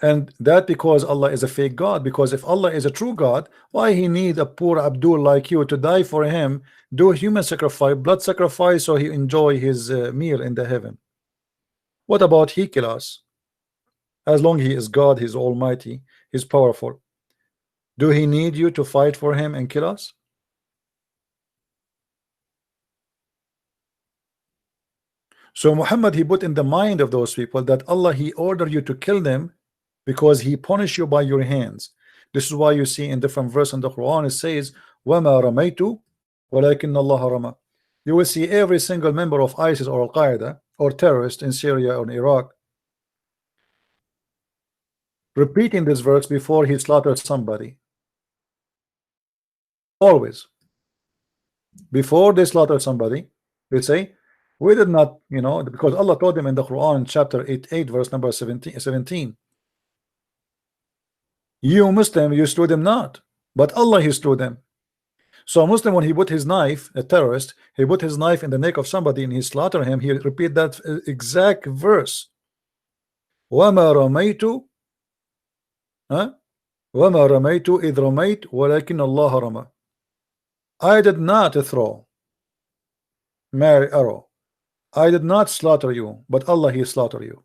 And that because Allah is a fake God. Because if Allah is a true God, why he need a poor Abdul like you to die for him, do human sacrifice, blood sacrifice, so he enjoy his meal in the heaven? What about he kill us? As long he is God, he's almighty, he's powerful. Do he need you to fight for him and kill us? So Muhammad he put in the mind of those people that Allah he ordered you to kill them because he punished you by your hands. This is why you see in different verses in the Quran it says وَمَا رَمَيْتُ وَلَكِنَّ اللَّهَ رَمَى. You will see every single member of ISIS or Al-Qaeda or terrorist in Syria or in Iraq repeating this verse before he slaughtered somebody. Always before they slaughter somebody they say we did not, because Allah told them in the Quran chapter 8 verse number 17, you Muslim you slew them not, but Allah he slew them. So a Muslim, when he put his knife, a terrorist, he put his knife in the neck of somebody and he slaughter him, he repeat that exact verse. وَمَا رَمَيْتُ وَمَا رَمَيْتُ إِذْ رَمَيْتُ وَلَكِنَّ اللَّهَ رَمَى. I did not throw my arrow, I did not slaughter you, but Allah he slaughter you.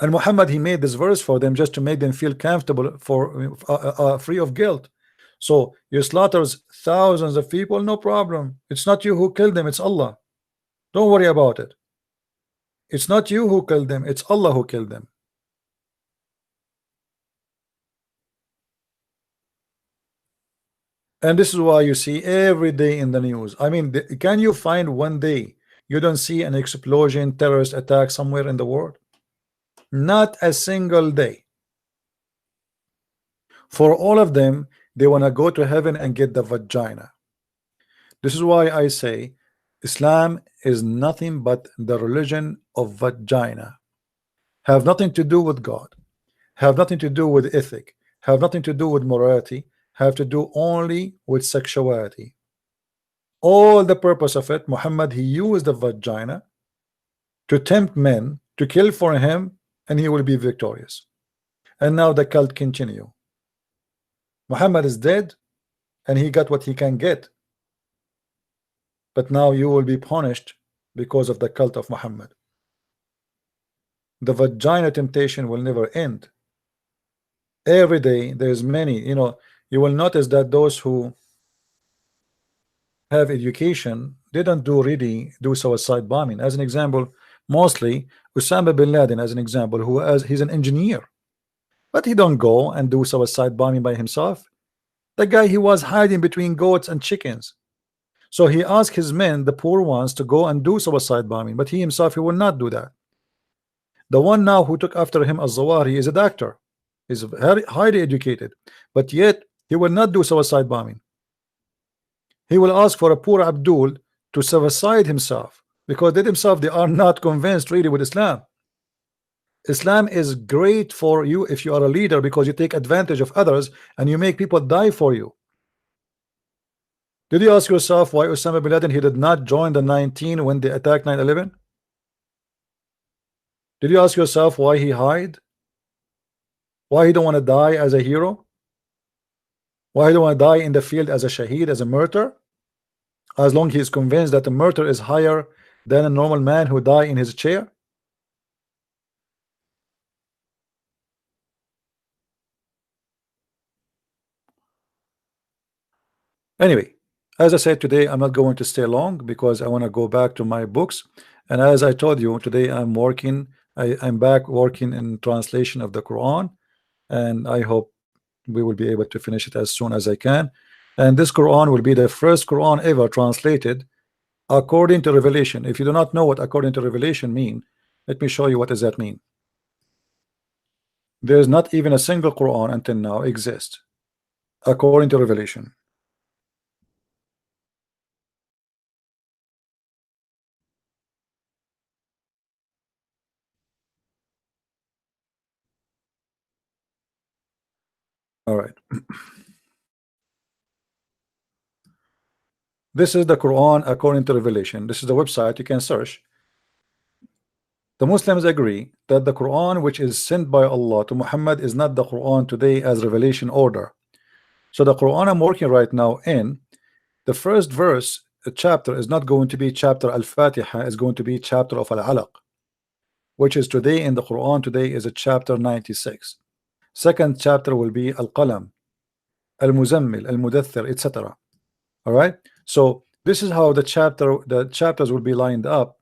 And Muhammad he made this verse for them just to make them feel comfortable, for free of guilt. So you slaughters thousands of people, no problem. It's not you who killed them, it's Allah. Don't worry about it. It's not you who killed them, it's Allah who killed them. And this is why you see every day in the news. I mean, can you find one day you don't see an explosion, terrorist attack somewhere in the world? Not a single day. For all of them, they want to go to heaven and get the vagina. This is why I say Islam is nothing but the religion of vagina. Have nothing to do with God, have nothing to do with ethic, have nothing to do with morality, have to do only with sexuality. All the purpose of it, Muhammad he used the vagina to tempt men to kill for him, and he will be victorious. And now the cult continue. Muhammad is dead and he got what he can get, but now you will be punished because of the cult of Muhammad. The vagina temptation will never end. Every day there's many, you will notice that those who have education, they don't really do suicide bombing. As an example, mostly Osama bin Laden, as an example, he's an engineer, but he don't go and do suicide bombing by himself. The guy, he was hiding between goats and chickens. So he asked his men, the poor ones, to go and do suicide bombing, but he himself, he will not do that. The one now who took after him, Al-Zawahiri, is a doctor. He's very highly educated, but yet he will not do suicide bombing. He will ask for a poor Abdul to suicide himself, because they themselves, they are not convinced really with Islam. Islam is great for you if you are a leader, because you take advantage of others and you make people die for you. Did you ask yourself why Osama bin Laden, he did not join the 19 when they attacked 9/11? Did you ask yourself why he hid? Why he don't want to die as a hero? Why he don't want to die in the field as a shaheed, as a martyr? As long he is convinced that the martyr is higher than a normal man who die in his chair? Anyway, as I said today, I'm not going to stay long because I want to go back to my books. And as I told you today, I'm working. I'm back working in translation of the Quran, and I hope we will be able to finish it as soon as I can. And this Quran will be the first Quran ever translated according to Revelation. If you do not know what according to Revelation mean, let me show you what does that mean. There is not even a single Quran until now exist according to Revelation. All right. This is the Quran according to Revelation. This is the website, you can search. The Muslims agree that the Quran which is sent by Allah to Muhammad is not the Quran today as revelation order. So the Quran I'm working right now in, the first verse, a chapter, is not going to be chapter Al-Fatiha, is going to be chapter of Al-Alaq, which is today in the Quran today is a chapter 96. Second chapter will be Al-Qalam, Al-Muzammil, Al-Mudaththir, etc. All right, so this is how the chapters will be lined up.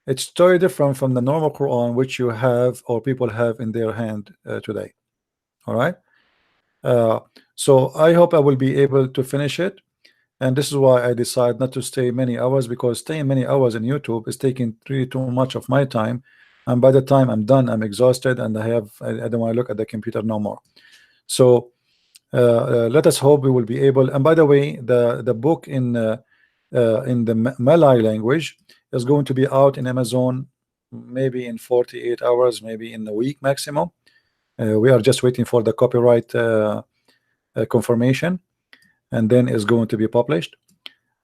It's totally different from the normal Quran which you have or people have in their hand today. All right, so I hope I will be able to finish it, and this is why I decide not to stay many hours, because staying many hours in YouTube is taking really too much of my time, and by the time I'm done, I'm exhausted and I don't want to look at the computer no more. So let us hope we will be able. And by the way, the book in the Malay language is going to be out in Amazon maybe in 48 hours, maybe in a week maximum. We are just waiting for the copyright confirmation, and then is going to be published.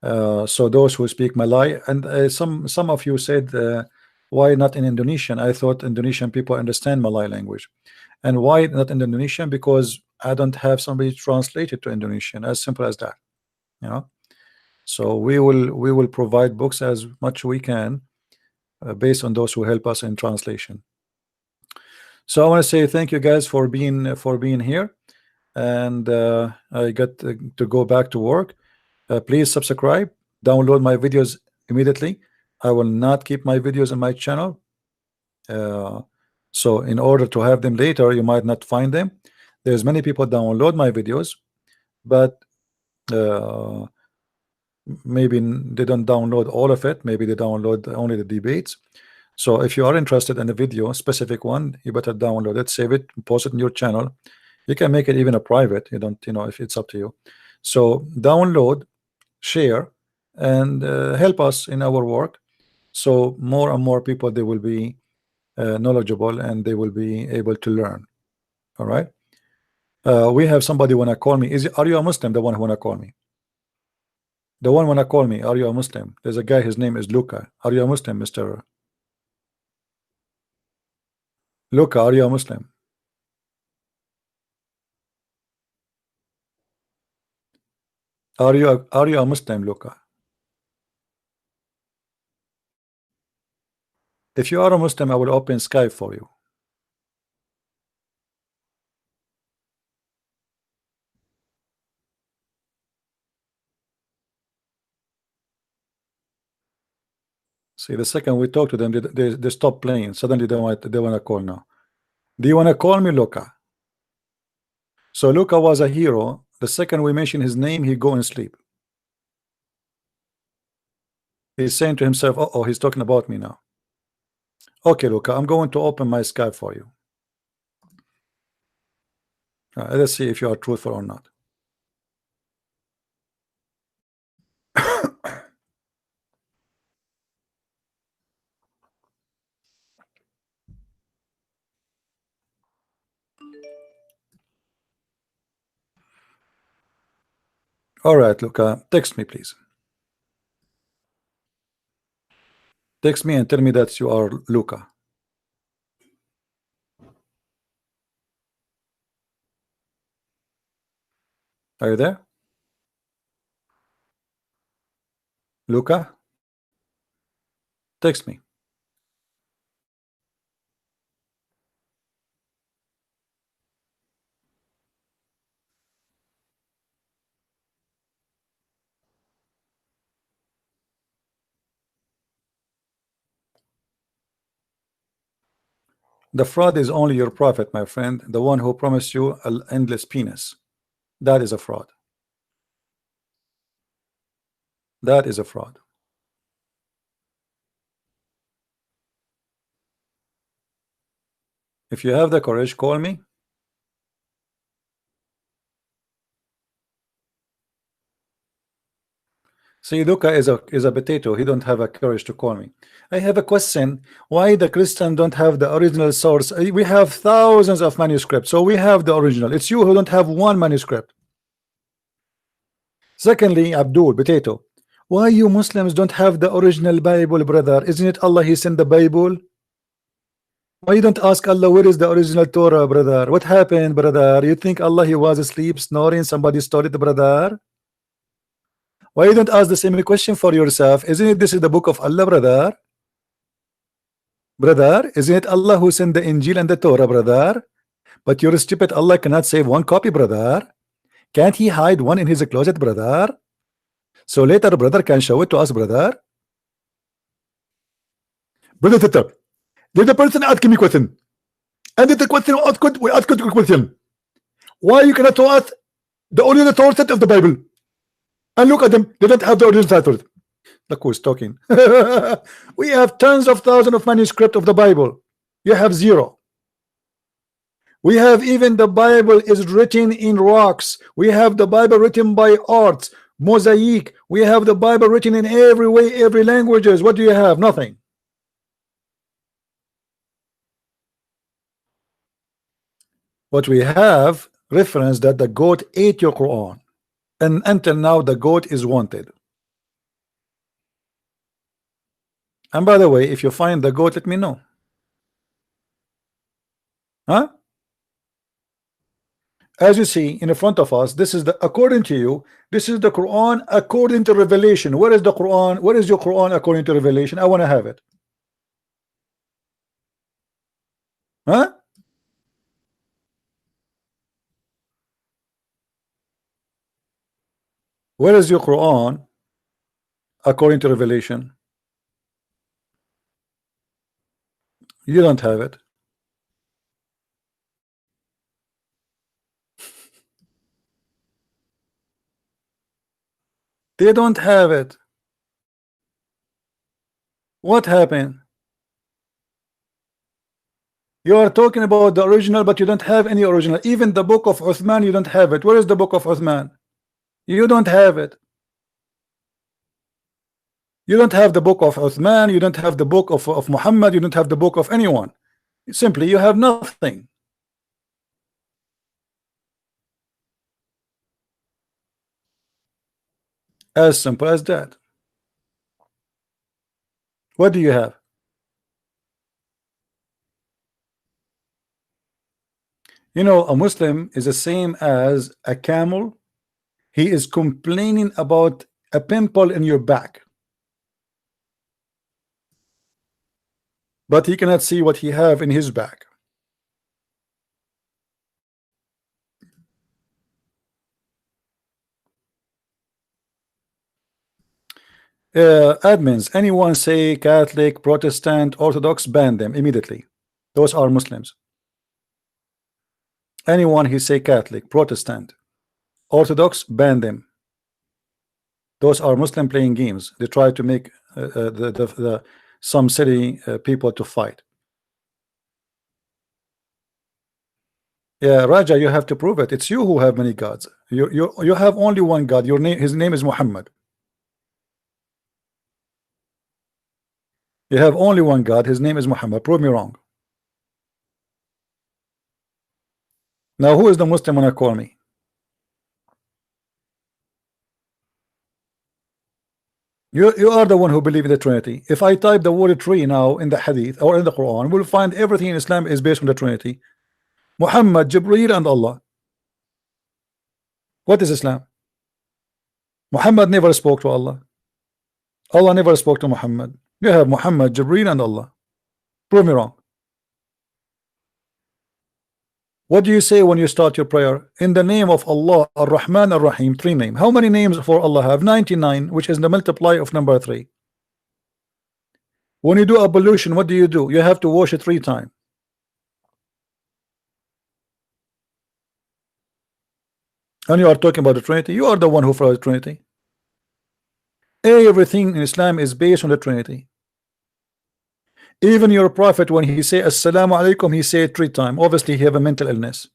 So those who speak Malay, and some of you said why not in Indonesian? I thought Indonesian people understand Malay language. And why not in Indonesian? Because I don't have somebody translate it to Indonesian. As simple as that, you know. So we will provide books as much we can based on those who help us in translation. So I want to say thank you guys for being here, and I got to go back to work. Please subscribe, download my videos immediately. I will not keep my videos on my channel, so in order to have them later, you might not find them. There's many people download my videos, but maybe they don't download all of it. Maybe they download only the debates. So if you are interested in a video, specific one, you better download it, save it, post it in your channel. You can make it even a private. You don't, if it's up to you. So download, share, and help us in our work. So more and more people, they will be knowledgeable and they will be able to learn. All right. We have somebody wanna call me. Are you a Muslim? The one who wanna call me. The one wanna call me. Are you a Muslim? There's a guy. His name is Luca. Are you a Muslim, Mr. Luca? Are you a Muslim? Are you a Muslim, Luca? If you are a Muslim, I will open Skype for you. See, the second we talk to them, they stop playing. Suddenly they want to call now. Do you want to call me, Luca? So Luca was a hero. The second we mention his name, he go and sleep. He's saying to himself, uh oh, he's talking about me now. Okay, Luca, I'm going to open my Skype for you. Let's see if you are truthful or not. All right, Luca, text me, please. Text me and tell me that you are Luca. Are you there? Luca? Text me. The fraud is only your prophet, my friend, the one who promised you an endless penis. That is a fraud. That is a fraud. If you have the courage, call me. See, Luca is a potato. He don't have a courage to call me. I have a question. Why the Christian don't have the original source? We have thousands of manuscripts, so we have the original. It's you who don't have one manuscript. Secondly, Abdul, potato, why you Muslims don't have the original Bible, brother? Isn't it Allah He sent the Bible? Why you don't ask Allah where is the original Torah, brother? What happened, brother? You think Allah He was asleep, snoring, somebody stole it, brother? Why you don't ask the same question for yourself? Isn't it this is the book of Allah, brother? Brother, isn't it Allah who sent the Injil and the Torah, brother? But your stupid Allah cannot save one copy, brother. Can't He hide one in his closet, brother? So later, brother can show it to us, brother. Brother Tata, did the person ask me question? And did the question ask question? Why you cannot tell us the original Torah of the Bible? And look at them, they don't have the original title. Look who's talking. We have tens of thousands of manuscripts of the Bible. You have zero. We have even the Bible is written in rocks. We have the Bible written by art, mosaic. We have the Bible written in every way, every languages. What do you have? Nothing. What we have reference that the goat ate your Quran, and until now the goat is wanted. And by the way, if you find the goat, let me know. Huh? As you see in front of us, this is the, according to you, this is the Quran according to revelation. Where is the Quran? Where is your Quran according to revelation? I want to have it. Huh? Where is your Quran according to revelation? You don't have it. They don't have it. What happened? You are talking about the original, but you don't have any original. Even the book of Uthman, you don't have it. Where is the book of Uthman? You don't have it. You don't have the book of Uthman. You don't have the book of Muhammad. You don't have the book of anyone. Simply, you have nothing. As simple as that. What do you have? You know, a Muslim is the same as a camel. He is complaining about a pimple in your back, but he cannot see what he have in his back. Admins, anyone say Catholic, Protestant, Orthodox, ban them immediately. Those are Muslims. Anyone who say Catholic, Protestant, Orthodox, ban them. Those are Muslim playing games. They try to make some city people to fight. Yeah, Raja, you have to prove it. It's you who have many gods. You have only one God. Your name, his name is Muhammad. You have only one God. His name is Muhammad. Prove me wrong. Now, who is the Muslim when I call me? You are the one who believe in the Trinity. If I type the word tree now in the Hadith or in the Quran, we'll find everything in Islam is based on the Trinity. Muhammad, Jibreel, and Allah. What is Islam? Muhammad never spoke to Allah. Allah never spoke to Muhammad. You have Muhammad, Jibreel, and Allah. Prove me wrong. What do you say when you start your prayer? In the name of Allah, Ar-Rahman, Ar-Rahim, 3 names. How many names for Allah have? 99, which is the multiply of number 3. When you do ablution, what do? You have to wash it 3 times. And you are talking about the Trinity. You are the one who follows the Trinity. Everything in Islam is based on the Trinity. Even your prophet, when he say Assalamu alaikum, he say it 3 times. Obviously he have a mental illness.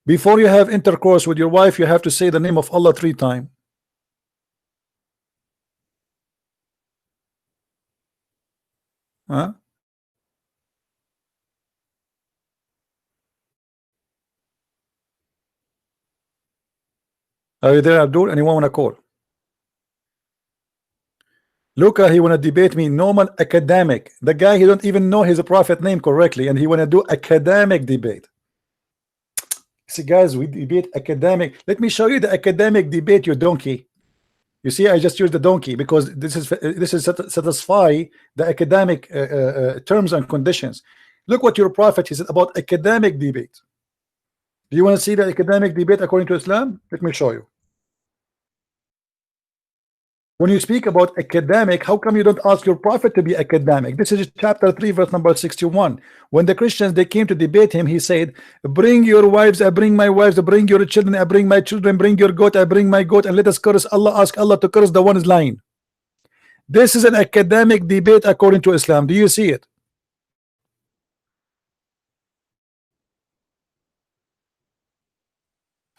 Before you have intercourse with your wife, you have to say the name of Allah 3 times. Huh? Are you there, Abdul? Anyone want to call? Luca, he want to debate me, normal academic. The guy, he don't even know his prophet name correctly, and he want to do academic debate. See, guys, we debate academic. Let me show you the academic debate, you donkey. You see, I just used the donkey because this is satisfy the academic terms and conditions. Look what your prophet he said about academic debate. Do you want to see the academic debate according to Islam? Let me show you. When you speak about academic, how come you don't ask your prophet to be academic? This is chapter 3, verse number 61. When the Christians they came to debate him, he said, bring your wives, I bring my wives, bring your children, I bring my children, bring your goat, I bring my goat, and let us curse Allah, ask Allah to curse the one is lying. This is an academic debate according to Islam. Do you see it?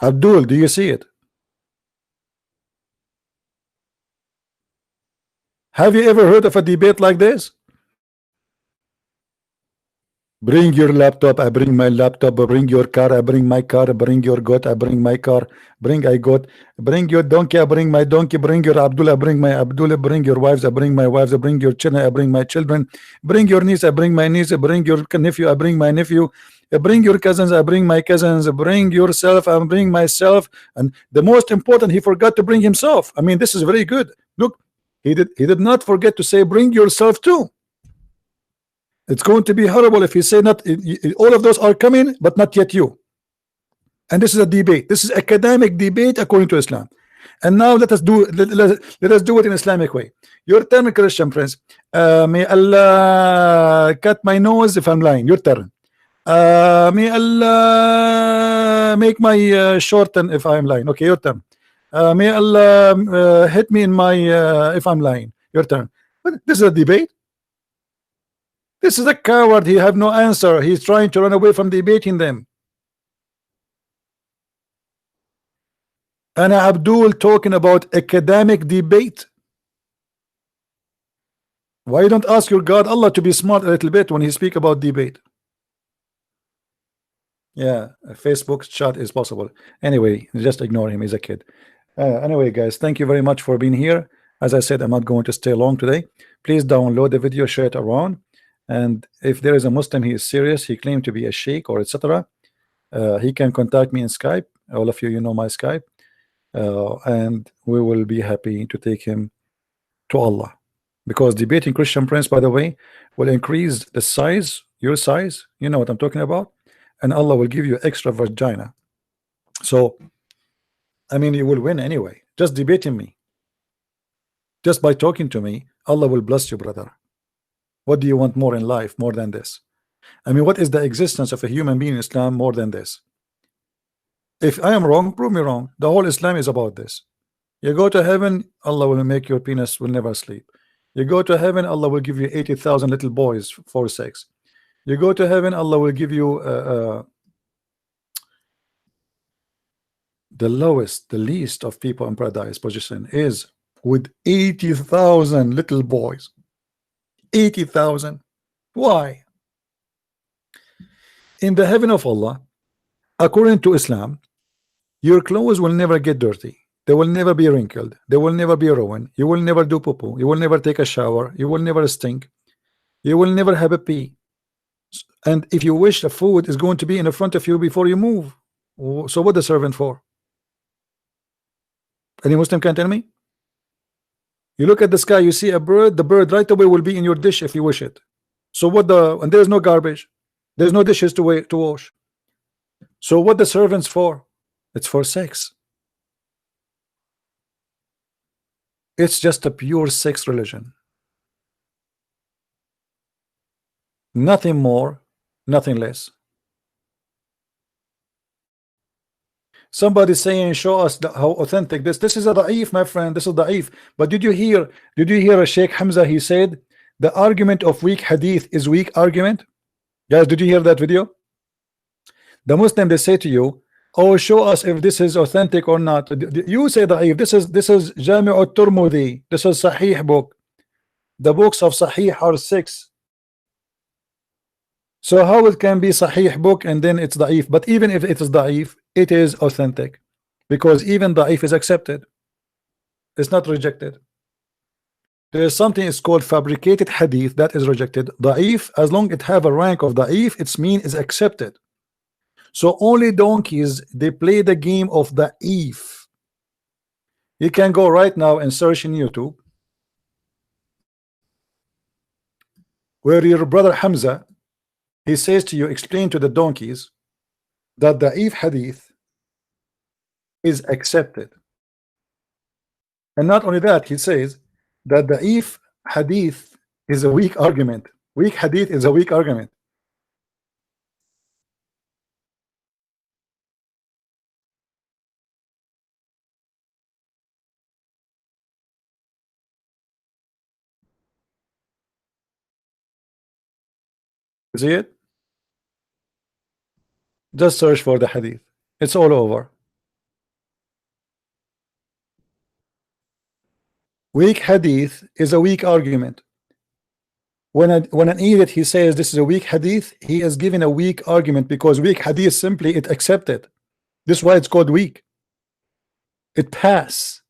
Abdul, do you see it? Have you ever heard of a debate like this? Bring your laptop, I bring my laptop, bring your car, I bring my car, bring your goat, I bring my car, bring I goat, bring your donkey, I bring my donkey, bring your Abdullah, I bring my Abdullah, bring your wives, I bring my wives, I bring your children, I bring my children, bring your niece, I bring my niece, bring your nephew, I bring my nephew, bring your cousins, I bring my cousins, bring yourself, I bring myself, and the most important, he forgot to bring himself. I mean, this is very good. Look, he did not forget to say bring yourself too. It's going to be horrible if you say not all of those are coming but not yet you. And this is a debate. This is academic debate according to Islam. And now let us do it in Islamic way. Your turn, Christian Prince. May Allah cut my nose if I'm lying. Your turn. May Allah make my shorten if I'm lying. Okay, your turn. May Allah hit me in my if I'm lying. Your turn. But this is a debate. This is a coward. He have no answer. He's trying to run away from debating them. And Abdul talking about academic debate. Why don't ask your God Allah to be smart a little bit when he speak about debate? Yeah, Facebook's chat is possible. Anyway, just ignore him. He's a kid. Anyway, guys, thank you very much for being here. As I said, I'm not going to stay long today. Please download the video, share it around. And if there is a Muslim, he is serious, he claimed to be a sheikh or etc. He can contact me in Skype. All of you know my Skype. And we will be happy to take him to Allah. Because debating Christian Prince, by the way, will increase the size, your size. You know what I'm talking about. And Allah will give you extra vagina. So, I mean, you will win anyway. Just debating me. Just by talking to me, Allah will bless you, brother. What do you want more in life more than this? I mean, what is the existence of a human being in Islam more than this? If I am wrong, prove me wrong. The whole Islam is about this. You go to heaven, Allah will make your penis will never sleep. You go to heaven, Allah will give you 80,000 little boys for sex. You go to heaven, Allah will give you the lowest, the least of people in paradise position is with 80,000 little boys. 80,000. Why? In the heaven of Allah, according to Islam, your clothes will never get dirty. They will never be wrinkled. They will never be ruined. You will never do poo-poo. You will never take a shower. You will never stink. You will never have a pee. And if you wish, the food is going to be in front of you before you move. So what the servant for? Any Muslim can tell me? You look at the sky, you see a bird, the bird right away will be in your dish if you wish it. So what the, and there's no garbage. There's no dishes to wash. So what the servants for? It's for sex. It's just a pure sex religion. Nothing more, nothing less. Somebody saying, show us how authentic this is a da'if, my friend. This is da'if. But did you hear a Sheikh Hamza? He said the argument of weak hadith is weak argument. Guys, did you hear that video? The Muslim, they say to you, oh, show us if this is authentic or not. You say da'if. This is Jami' al-Turmudi. This is Sahih book. The books of Sahih are 6. So how it can be Sahih book and then it's da'if? But even if it is da'if, it is authentic, because even da'if is accepted. It's not rejected. There is something is called fabricated hadith that is rejected. Da'if, as long it have a rank of da'if, its mean is accepted. So only donkeys, they play the game of da'if. You can go right now and search in YouTube where your brother Hamza, he says to you, explain to the donkeys that da'if hadith is accepted. And not only that, he says that da'if hadith is a weak argument. Weak hadith is a weak argument. You see it? Just search for the hadith. It's all over. Weak hadith is a weak argument. When an idiot he says this is a weak hadith, he is giving a weak argument, because weak hadith simply it accepted. This is why it's called weak. It pass.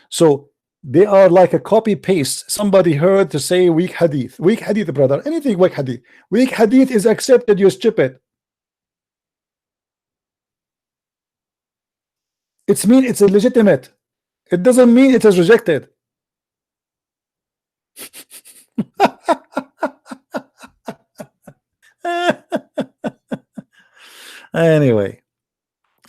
So they are like a copy paste. Somebody heard to say weak hadith. Weak hadith, brother. Anything weak hadith. Weak hadith is accepted, you stupid. It's mean it's illegitimate. It doesn't mean it is rejected. Anyway,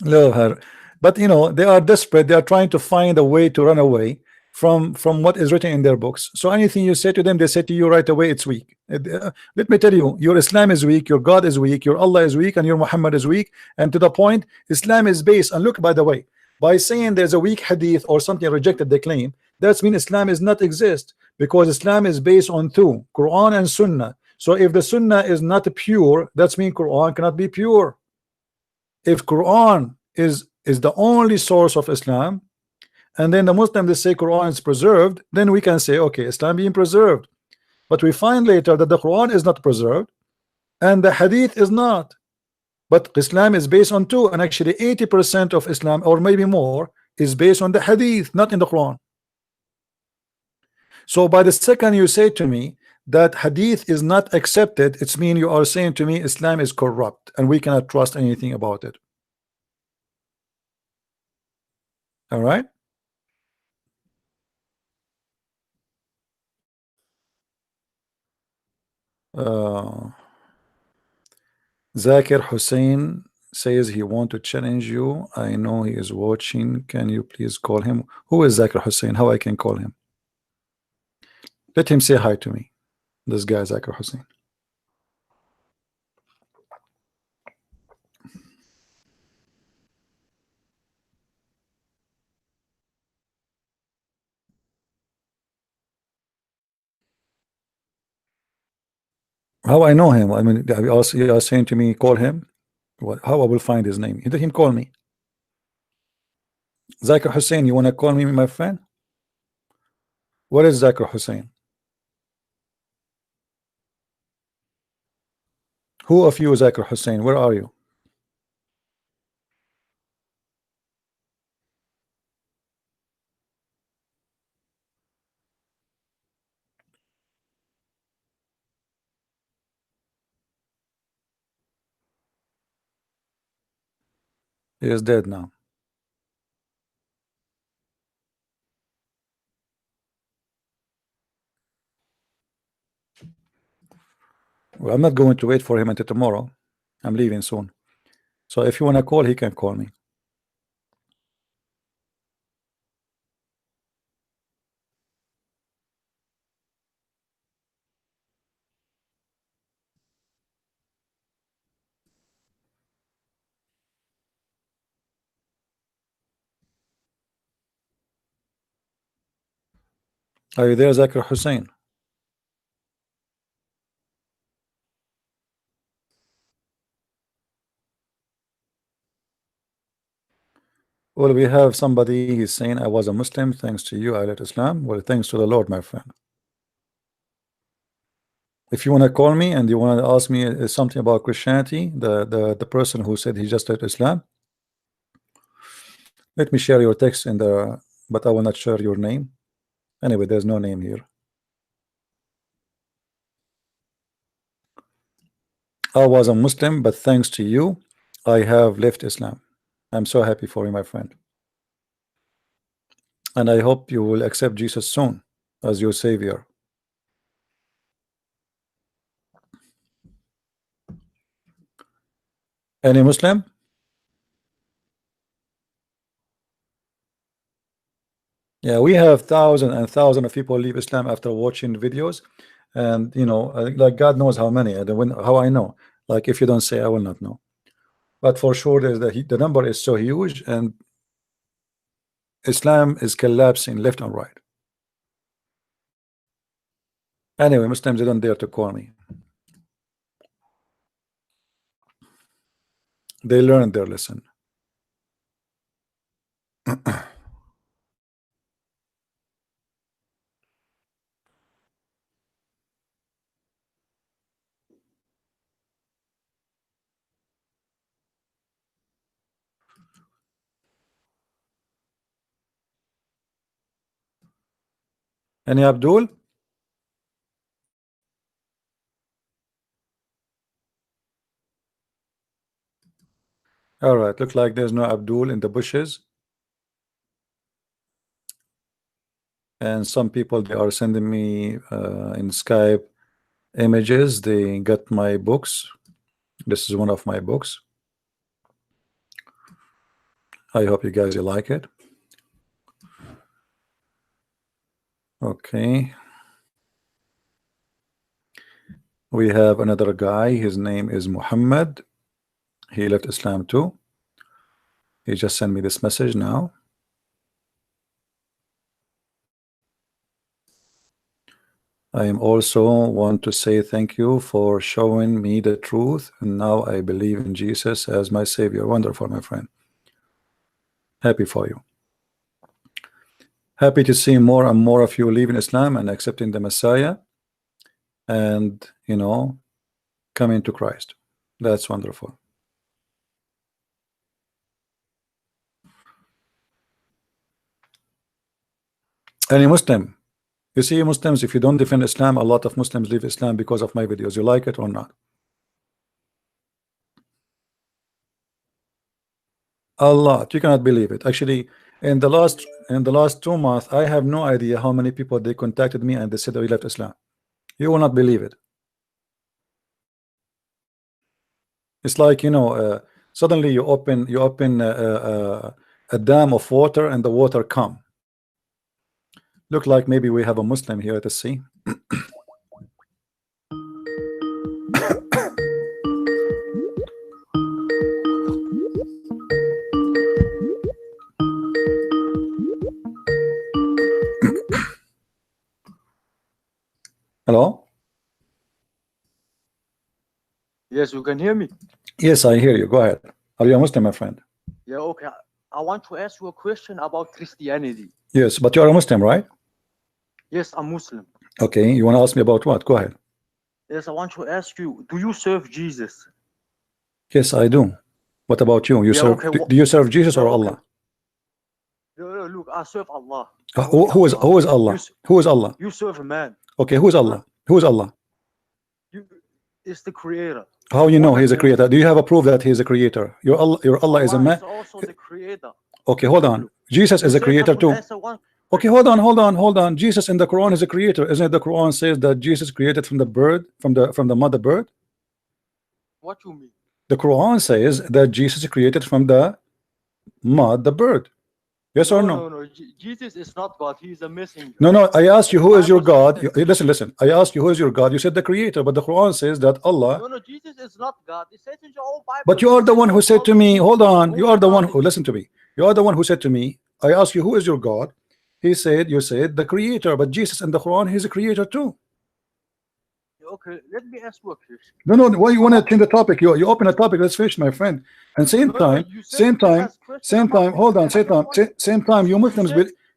love her. But you know, they are desperate. They are trying to find a way to run away from what is written in their books. So anything you say to them, they say to you right away, it's weak. Let me tell you, your Islam is weak, your God is weak, your Allah is weak, and your Muhammad is weak. And to the point, Islam is based, and look, by the way, by saying there's a weak hadith or something rejected, they claim, that's mean Islam is not exist, because Islam is based on two, Quran and Sunnah. So if the Sunnah is not pure, that's mean Quran cannot be pure. If Quran is the only source of Islam, and then the Muslims they say Quran is preserved, then we can say okay, Islam being preserved. But we find later that the Quran is not preserved and the Hadith is not. But Islam is based on two, and actually 80% of Islam, or maybe more, is based on the Hadith, not in the Quran. So by the second you say to me that Hadith is not accepted, it's mean you are saying to me Islam is corrupt and we cannot trust anything about it. All right. Zakir Hussein says he want to challenge you. I know he is watching. Can you please call him? Who is Zakir Hussein? How I can call him? Let him say hi to me. This guy Zakir Hussein. How I know him? I mean, you are saying to me, call him. What? How I will find his name? Let him call me. Zakir Hussein, you want to call me my friend? What is Zakir Hussein? Who of you is Zakir Hussein? Where are you? He is dead now. Well, I'm not going to wait for him until tomorrow. I'm leaving soon. So if you want to call, he can call me. Are you there, Zakir Hussein? Well, we have somebody, he's saying, I was a Muslim, thanks to you, I left Islam. Well, thanks to the Lord, my friend. If you want to call me and you want to ask me something about Christianity, the person who said he just left Islam, let me share your text in the, but I will not share your name. Anyway, there's no name here. I was a Muslim, but thanks to you, I have left Islam. I'm so happy for you, my friend. And I hope you will accept Jesus soon as your savior. Any Muslim? Yeah, we have thousands and thousands of people leave Islam after watching videos, and you know, like God knows how many. And how I know? Like if you don't say, I will not know. But for sure, there's the number is so huge, and Islam is collapsing left and right. Anyway, Muslims, they don't dare to call me. They learned their lesson. Any Abdul? All right, look like there's no Abdul in the bushes. And some people, they are sending me in Skype images. They got my books. This is one of my books. I hope you guys like it. Okay. We have another guy. His name is Muhammad. He left Islam too. He just sent me this message now. I am also want to say thank you for showing me the truth, and now I believe in Jesus as my savior. Wonderful, my friend. Happy for you. Happy to see more and more of you leaving Islam and accepting the Messiah, and you know, coming to Christ. That's wonderful. Any Muslim, you see, Muslims, if you don't defend Islam, a lot of Muslims leave Islam because of my videos. You like it or not? A lot. You cannot believe it. Actually, in the last 2 months, I have no idea how many people they contacted me and they said we left Islam. You will not believe it. It's like, you know, suddenly you open a dam of water and the water come. Look like maybe we have a Muslim here to see. Hello? Yes, you can hear me. Yes, I hear you. Go ahead. Are you a Muslim, my friend? Yeah, okay. I want to ask you a question about Christianity. Yes, but you are a Muslim, right? Yes, I'm Muslim. Okay, you want to ask me about what? Go ahead. Yes, I want to ask you, do you serve Jesus? Yes, I do. What about you? You Yeah, serve? okay. Do you serve Jesus Yeah, or okay. Allah? No, look, I serve Allah. Who Only is Allah. Allah? Who is Allah? You serve a man. Okay, who is Allah? Who is Allah? You, it's the creator. How you know One he's a and creator? only. Do you have a proof that he is a creator? Your Allah is a Allah man. is also the creator. Okay, hold on. Jesus You is a said I creator could too. answer one. Okay, hold on. Jesus in the Quran is a creator. Isn't it the Quran says that Jesus created from the bird, from the mother bird? What you mean? The Quran says that Jesus created from the mud, the bird. Yes or no? No. Jesus is not God. He is a messenger. No. I asked you who is your Bible says God. that- Listen. I asked you who is your God. You said the creator, but the Quran says that Allah. No, Jesus is not God. It says in your own Bible. But you are the one who said to me, hold on. You are the one who, Holy listen to me. You are the one who said to me, I asked you who is your God. You said the creator, but Jesus in the Quran, he's a creator too. Okay, let me ask you a question. No. Why you want to change the topic? You open a topic. Let's finish, my friend. And You said you can ask questions about hold on. Christianity. Same time. You Muslims,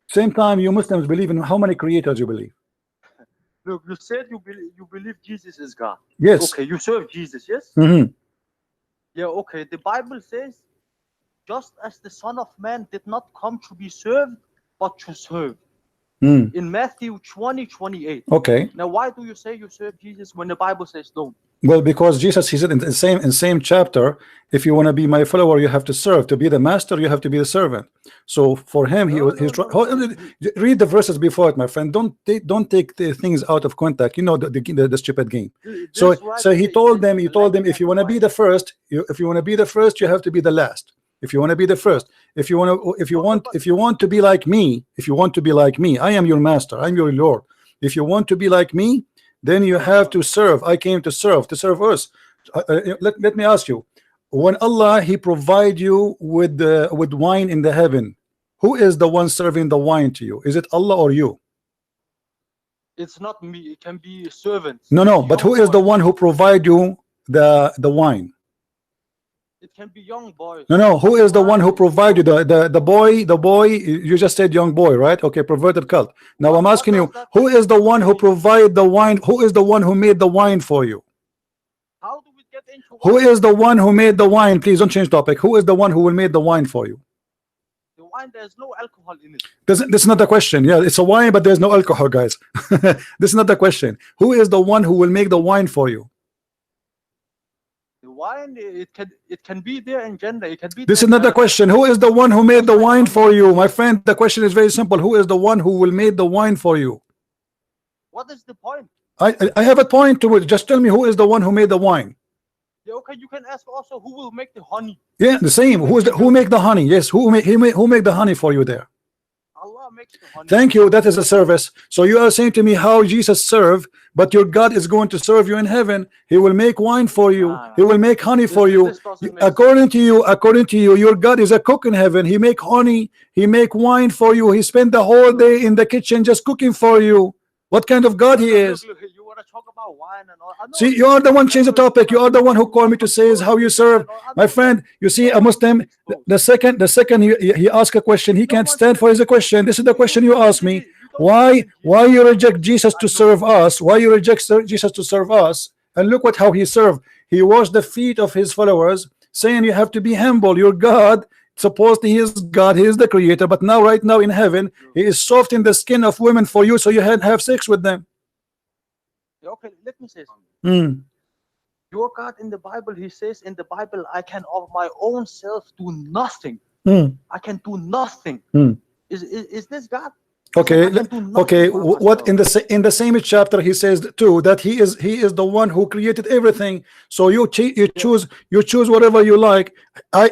same time. You Muslims believe in how many creators you believe? Look, you said you believe Jesus is God. Yes. Okay, you serve Jesus, yes? Mm-hmm. Yeah, okay. The Bible says, just as the Son of Man did not come to be served, but to serve. In Matthew 20:28. Okay. Now, why do you say you serve Jesus when the Bible says don't? Well, because Jesus, he said in the same chapter, if you want to be my follower, you have to serve. To be the master, you have to be the servant. So for him, read the verses before it, my friend. Don't take the things out of context. You know the stupid game. So he told them, if you want to be the first, you have to be the last. If you want to be the first, if you want to be like me, I am your master, I'm your Lord. If you want to be like me, then you have to serve. I came to serve us. Let me ask you, when Allah he provide you with wine in the heaven, who is the one serving the wine to you? Is it Allah or you? It's not me. It can be servants. No, but who is the one who provide you the wine? It can be young boys. No. Who is the one who provided the boy? You just said young boy, right? Okay, perverted cult. Now I'm asking you, who is the one who provide the wine? Who is the one who made the wine for you? How do we get into? Who is the one who made the wine? Please don't change topic. Who is the one who will make the wine for you? The wine, there's no alcohol in it. This is not the question. Yeah, it's a wine, but there's no alcohol, guys. This is not the question. Who is the one who will make the wine for you? Wine, it can be there in gender. It can be. This is not the question. Who is the one who made the wine for you, my friend? The question is very simple. Who is the one who will make the wine for you? What is the point? I have a point to it. Just tell me who is the one who made the wine. Yeah, okay. You can ask also who will make the honey. Yeah, the same. Who make the honey? Yes, who make the honey for you there? Allah makes the honey. Thank you. That is a service. So you are saying to me how Jesus served, but your God is going to serve you in heaven. He will make wine for you. He will make honey for you. According to you, your God is a cook in heaven. He make honey. He make wine for you. He spent the whole day in the kitchen just cooking for you. What kind of God he is? Look, you want to talk about wine and all. See, you are the one change the topic. You are the one who called me to say is how you serve, my friend. You see, a Muslim. The second he ask a question, he can't stand for his question. This is the question you ask me. Why you reject Jesus to serve us? Why you reject Jesus to serve us? And look how he served. He washed the feet of his followers, saying you have to be humble. Your God. Supposedly he is God, he is the creator, but now right now in heaven he is soft in the skin of women for you, so you have sex with them. Okay, let me say something. Your God in the Bible, he says in the Bible, I can of my own self do nothing. I can do nothing. Is this God? Okay, what in the same chapter he says too that he is the one who created everything. So you choose whatever you like.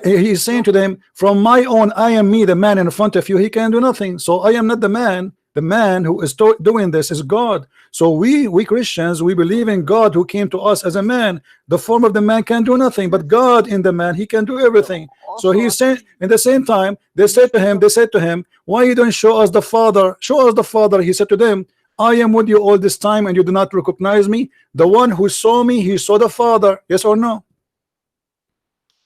He's saying to them, from my own, I am me, the man in front of you. He can do nothing. So I am not the man. The man who is doing this is God. So we Christians, we believe in God who came to us as a man. The form of the man can do nothing, but God in the man, he can do everything. So he's saying, in the same time, they said to him, why you don't show us the Father? Show us the Father. He said to them, I am with you all this time and you do not recognize me? The one who saw me, he saw the Father. Yes or no?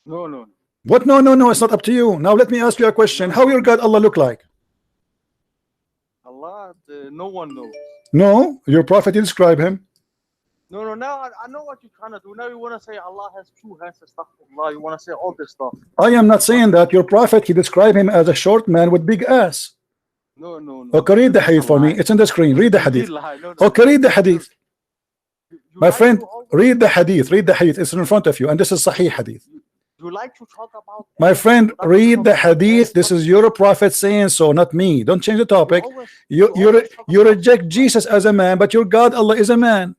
No, no. What? No, no, no. It's not up to you. Now let me ask you a question. How your God Allah look like? Allah, no one knows. No, your prophet you describe him. No, no. Now I know what you're trying to do. Now you want to say Allah has two hands and stuff. Allah, you want to say all this stuff. I am not saying that. Your prophet, he described him as a short man with big ass. No, no, no. Okay, read the hadith for me. It's on the screen. Read the hadith. No. Okay, read the hadith. You My like friend, to always- read the hadith. Read the hadith. It's in front of you, and this is Sahih hadith. You like to talk about. My friend, That's read the not- hadith. This is your prophet saying so, not me. Don't change the topic. always- You always talk you about- reject Jesus as a man, but your God Allah is a man.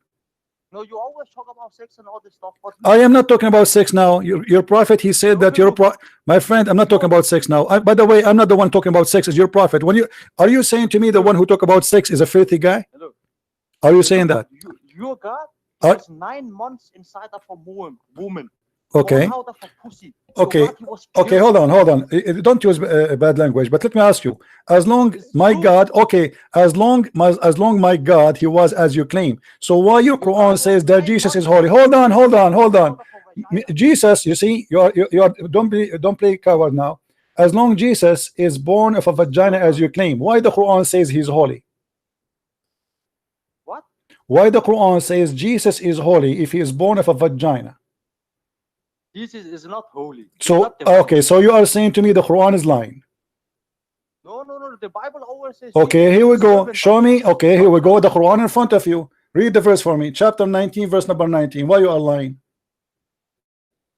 No, you always talk about sex and all this stuff. But I am not talking about sex now. Your prophet, he said that your my friend, I'm not talking about sex now. By the way, I'm not the one talking about sex. Is your prophet? When you are you saying to me the one who talk about sex is a filthy guy? Hello. Are you saying that? Your God Uh, was 9 months inside of a woman. Okay. Born out of a pussy. Your Okay. God, he was Okay, pure. hold on. Don't use bad language. But let me ask you: as long my God, okay, as long my God, he was as you claim. So why your Quran says that Jesus is holy? Hold on. Jesus, you see, you are don't play coward now. As long Jesus is born of a vagina as you claim, why the Quran says he's holy? What? Why the Quran says Jesus is holy if he is born of a vagina? Jesus is not holy. So Not divine. okay, so you are saying to me the Quran is lying. No. The Bible always says. Okay, Jesus here we is go. servant Show of me. God. Okay, here we go. The Quran in front of you. Read the verse for me. Chapter 19, verse number 19. Why you are lying?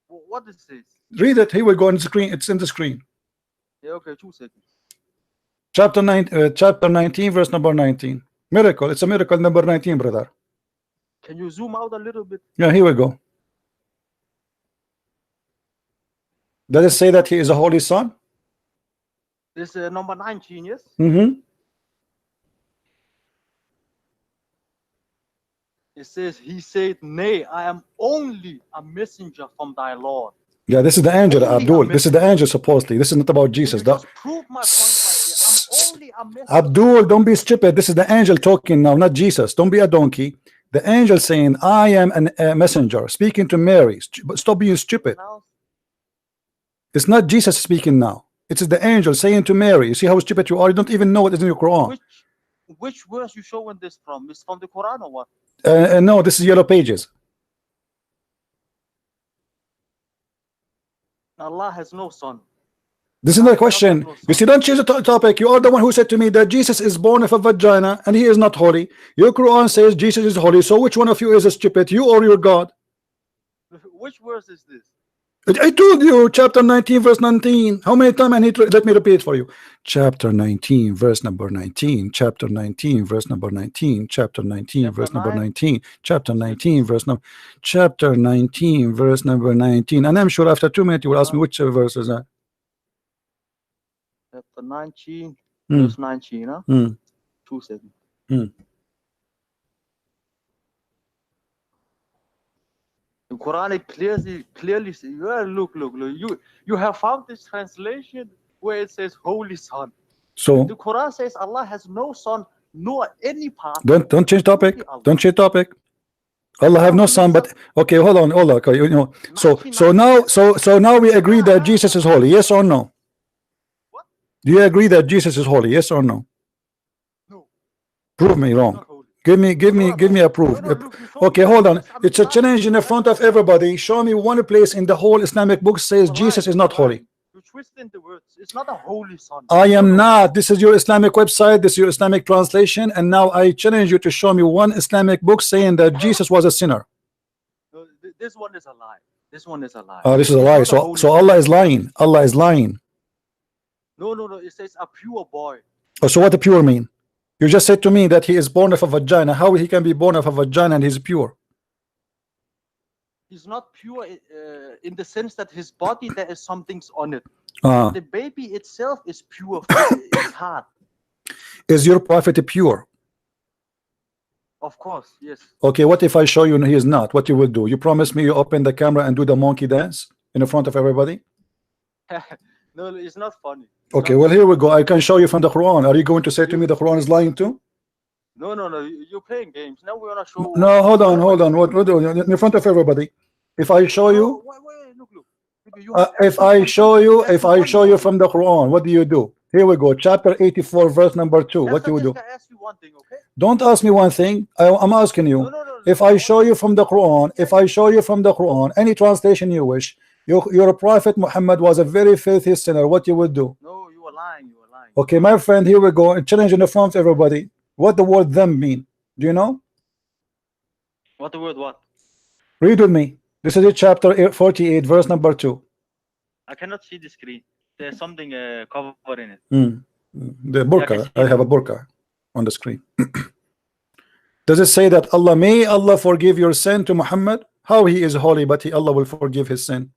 What is this? Read it. Here we go on the screen. It's in the screen. Yeah, okay, 2 seconds. Chapter 19, verse number 19. Miracle. It's a miracle number 19, brother. Can you zoom out a little bit? Yeah, here we go. Does it say that he is a holy son? This number 19, yes? It says, he said, nay, I am only a messenger from thy Lord. Yeah, this is the angel, Only Abdul. a This is the angel, supposedly. This is not about Jesus. You just prove my point right here. I'm only a messenger. Abdul, don't be stupid. This is the angel talking now, not Jesus. Don't be a donkey. The angel saying, I am a messenger, speaking to Mary. Stop being stupid. Now, It's not Jesus speaking now. It's the angel saying to Mary. You see how stupid you are? You don't even know what is in your Quran. which verse you showing this from? Is from the Quran or what? No, this is Yellow Pages. Allah has no son. This is not a question. You see, don't change the topic. You are the one who said to me that Jesus is born of a vagina and he is not holy. Your Quran says Jesus is holy. So which one of you is a stupid? You or your God? Which verse is this? I told you, chapter 19, verse 19. How many times I need to let me repeat for you? Chapter 19, verse number 19. Chapter 19, verse number 19. Chapter 19, verse number 19. Chapter 19, verse number. Chapter 19, verse number 19. And I'm sure after 2 minutes you will ask me which verse is that. Chapter 19, verse 19, huh? 2 seconds. The Quran it clearly says, look, you have found this translation where it says holy son. So the Quran says Allah has no son, nor any part. Don't change topic. Don't change topic. Allah have no son, but okay, hold on. Okay, you know. So now we agree that Jesus is holy. Yes or no? What? Do you agree that Jesus is holy? Yes or no? No. Prove me wrong. Not holy. Give me a proof. Okay, hold on. It's a challenge in the front of everybody. Show me one place in the whole Islamic book says Jesus is not holy. You're twisting the words. It's not a holy son. I am not. This is your Islamic website. This is your Islamic translation. And now I challenge you to show me one Islamic book saying that Jesus was a sinner. No, this one is a lie. This one is a lie. Oh, this is a lie. So Allah is lying. Allah is lying. No. It says a pure boy. Oh, so what the pure mean? You just said to me that he is born of a vagina. How he can be born of a vagina and he's pure? He's not pure in the sense that his body, there is some things on it. The baby itself is pure. It's hard. Is your prophet pure? Of course, yes. Okay, what if I show you he is not? What you will do? You promise me you open the camera and do the monkey dance in front of everybody? No, it's not funny. Okay, well here we go. I can show you from the Quran. Are you going to say to me the Quran is lying too? No, no, no. You're playing games. Now we wanna show. No, hold on. What in front of everybody? If I show you, wait, look. if I show you from the Quran, what do you do? Here we go, chapter 84, verse number 2. What do you do? Ask you one thing, okay? Don't ask me one thing. I'm asking you. No. If I show you from the Quran, any translation you wish, your prophet Muhammad was a very filthy sinner, what you would do? No, you are lying. Okay, my friend, here we go. A challenge in the front of everybody. What the word them mean? Do you know? What the word what? Read with me. This is chapter 48, verse number 2. I cannot see the screen. There's something covering it. The burqa. I have a burqa on the screen. Does it say that may Allah forgive your sin to Muhammad? How he is holy, but Allah will forgive his sin?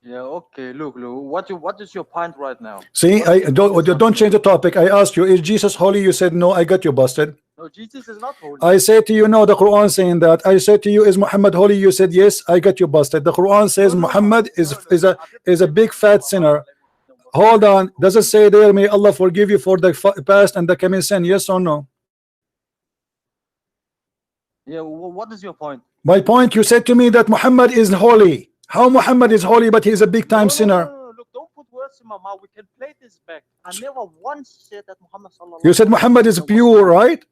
Yeah, okay. Look. What is your point right now? See, don't change the topic. I asked you, is Jesus holy? You said no. I got you busted. No, Jesus is not holy. I said to you, no, the Quran saying that. I said to you, is Muhammad holy? You said yes. I got you busted. The Quran says Muhammad is a big fat sinner. Hold on. Does it say there, may Allah forgive you for the past and the coming sin? Yes or no? Yeah. What is your point? My point, you said to me that Muhammad is holy. How Muhammad is holy, but he is a big time sinner? No. Look, don't put words in my mouth. We can play this back. I never once said that Muhammad sallallahu. You said Muhammad is pure, right?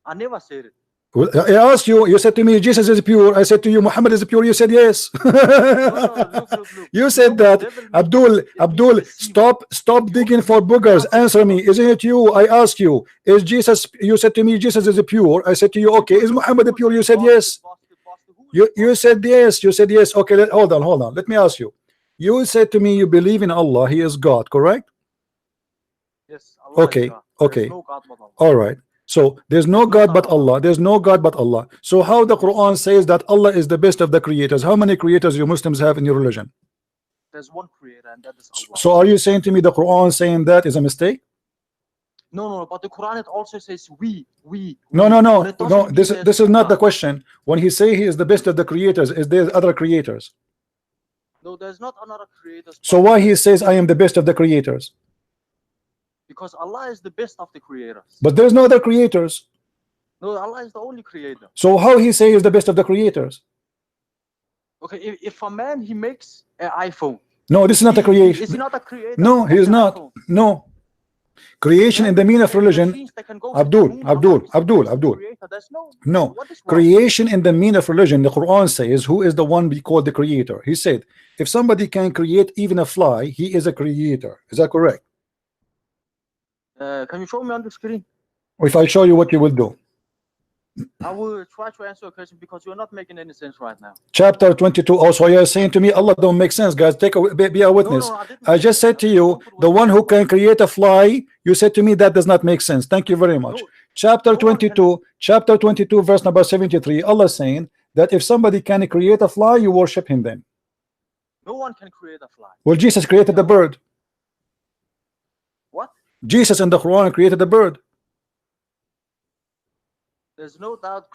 I never said it. Well, I asked you. You said to me Jesus is pure. I said to you Muhammad is pure. You said yes. Look. You said that. Abdul, stop digging for boogers. Answer me. Isn't it you? I asked you. Is Jesus? You said to me Jesus is pure. I said to you, okay. Is Muhammad pure? You said yes. You said yes. You said yes. Okay. Hold on. Let me ask you. You said to me you believe in Allah. He is God. Correct? Yes. Allah okay. Is God. Okay. No God but Allah. All right. So there's no God but Allah. There's no God but Allah. So how the Quran says that Allah is the best of the creators? How many creators you Muslims have in your religion? There's one creator, and that is Allah. So are you saying to me the Quran saying that is a mistake? No. But the Quran it also says we. No. This is not the question. When he say he is the best of the creators, is there other creators? No, there's not another creator. So why he says I am the best of the creators? Because Allah is the best of the creators. But there's no other creators. No, Allah is the only creator. So how he say is the best of the creators? Okay, if a man he makes an iPhone. No, this is not a creation. Is he not a creator? No, he is not. iPhone? No. Creation in the meaning of religion. Abdul. No. Creation in the meaning of religion, the Quran says, who is the one we call the creator? He said, if somebody can create even a fly, he is a creator. Is that correct? Can you show me on the screen? If I show you, what you will do? I will try to answer a question because you're not making any sense right now. Chapter 22. Also, you're saying to me, Allah don't make sense, guys. Be a witness. No, I just said to you, the one who can create a fly. You said to me that does not make sense. Thank you very much. Chapter 22, verse number 73. Allah saying that if somebody can create a fly, you worship him then. No one can create a fly. Well, Jesus created the bird. What? Jesus in the Quran created the bird. There's no doubt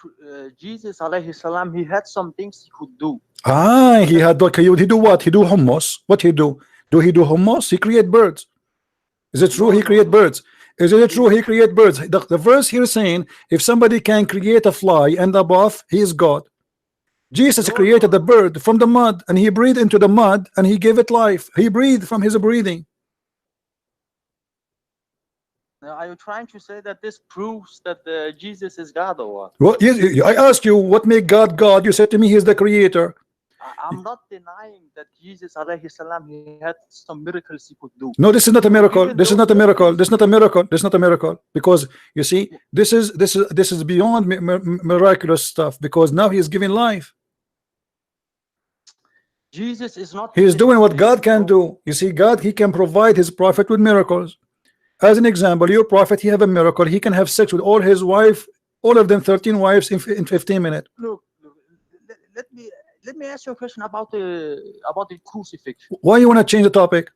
Jesus alayhi salam, he had some things he could do. He had. He do what? He do hummus. What he do? Do he do hummus? He create birds. Is it true he create birds? Is it true he create birds? The verse here saying if somebody can create a fly and above, he is God. Jesus created the bird from the mud and he breathed into the mud and he gave it life. He breathed from his breathing. Are you trying to say that this proves that Jesus is God or what? Well, yes, I asked you what make God God. You said to me he is the creator. I'm not denying that Jesus alayhi salam, he had some miracles he could do. No, this is not a miracle. This is not a miracle. This is not a miracle. This is not a miracle. Because you see, this is beyond miraculous stuff. Because now he is giving life. Jesus is not. He is doing what God can do. You see, God, he can provide his prophet with miracles. As an example, your prophet, he have a miracle. He can have sex with all his wife, all of them 13 wives in 15 minutes. Look, let me ask you a question about the crucifixion. Why you want to change the topic?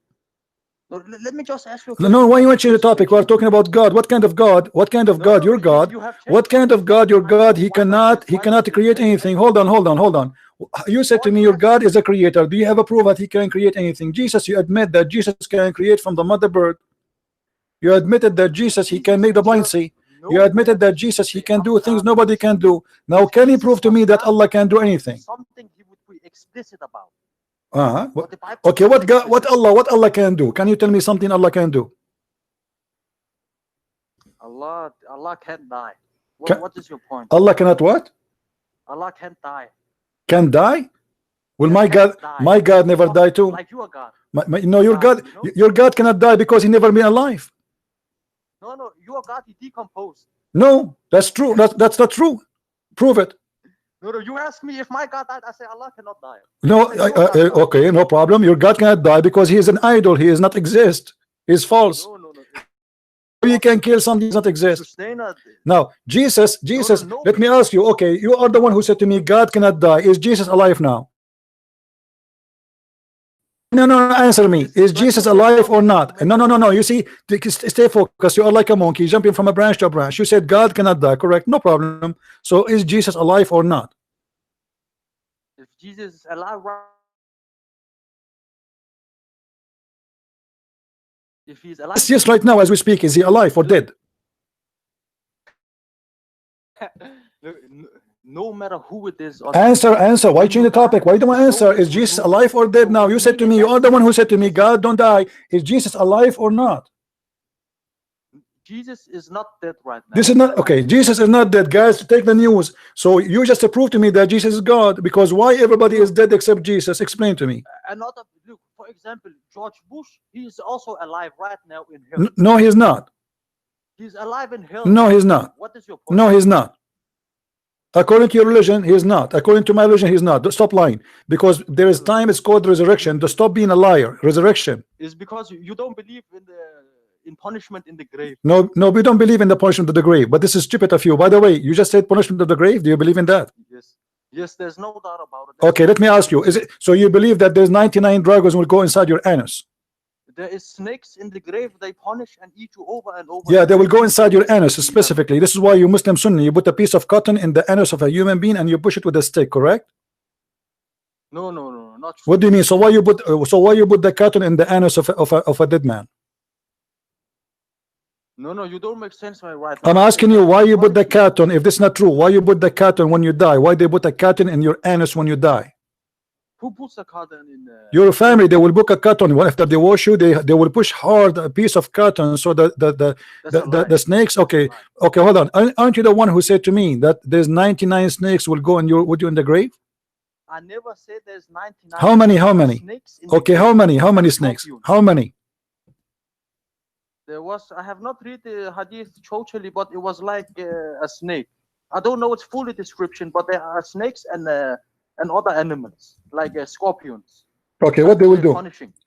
No, let me just ask you a question. No, why you want to change the topic? We're talking about God. What kind of God? What kind of God? Your God. What kind of God? Your God. He cannot create anything. Hold on. You said to me your God is a creator. Do you have a proof that he can create anything? Jesus, you admit that Jesus can create from the mother bird. You admitted that Jesus, he can make the blind see. You admitted that Jesus, he can do things nobody can do. Now, can you prove to me that Allah can do anything? Something he would be explicit about. Okay, what Allah can do? Can you tell me something Allah can do? Allah can't die. What is your point? Allah cannot what? Allah can't die. Can die? Well, my God never died too. Like you are God. No, your God cannot die because he never been alive. No, your God, he decomposed. No, that's true. That's not true. Prove it. No, you ask me if my God died, I say Allah cannot die. No, okay, no problem. Your God cannot die because he is an idol. He does not exist. He is false. No. You can kill something that does not exist. Now, Jesus, let me ask you, okay, you are the one who said to me, God cannot die. Is Jesus alive now? No, answer me. Is Jesus alive or not? No. You see, stay focused. You are like a monkey jumping from a branch to a branch. You said God cannot die, correct? No problem. So is Jesus alive or not? If Jesus is alive, if he's alive, yes, right now as we speak, is he alive or dead? No matter who it is. Answer. Why change the topic? Why don't I answer? Is Jesus alive or dead now? You said to me, you are the one who said to me, God don't die. Is Jesus alive or not? Jesus is not dead right now. This is not okay. Jesus is not dead, guys. Take the news. So you just proved to me that Jesus is God, because why everybody is dead except Jesus? Explain to me. Another look, for example, George Bush, he is also alive right now in hell. No, he's not. He's alive in hell. No, he's not. What is your point? No, he's not. According to your religion, he is not. According to my religion, he's not. Stop lying. Because there is time, it's called resurrection. To stop being a liar. Resurrection. It's because you don't believe in punishment in the grave. No, we don't believe in the punishment of the grave. But this is stupid of you. By the way, you just said punishment of the grave. Do you believe in that? Yes, there's no doubt about it. Okay, let me ask you. Is it so you believe that there's 99 dragons will go inside your anus? There is snakes in the grave. They punish and eat you over and over. Yeah, they will go inside your anus specifically. This is why you Muslim Sunni, you put a piece of cotton in the anus of a human being and you push it with a stick, correct? No, not true. What do you mean? So why you put the cotton in the anus of a dead man? No, you don't make sense right now. I'm asking you why you put the cotton. If this is not true, why you put the cotton when you die? Why they put a cotton in your anus when you die? Who puts a cotton in your family? They will book a cotton. After they wash you, they will push hard a piece of cotton so the snakes. Okay, hold on. Aren't you the one who said to me that there's 99 snakes will go with you in the grave? I never said there's 99. How many? Okay, how many snakes? How many? There was. I have not read the hadith totally, but it was like a snake. I don't know its full description, but there are snakes and other animals like scorpions. Okay, what they will do?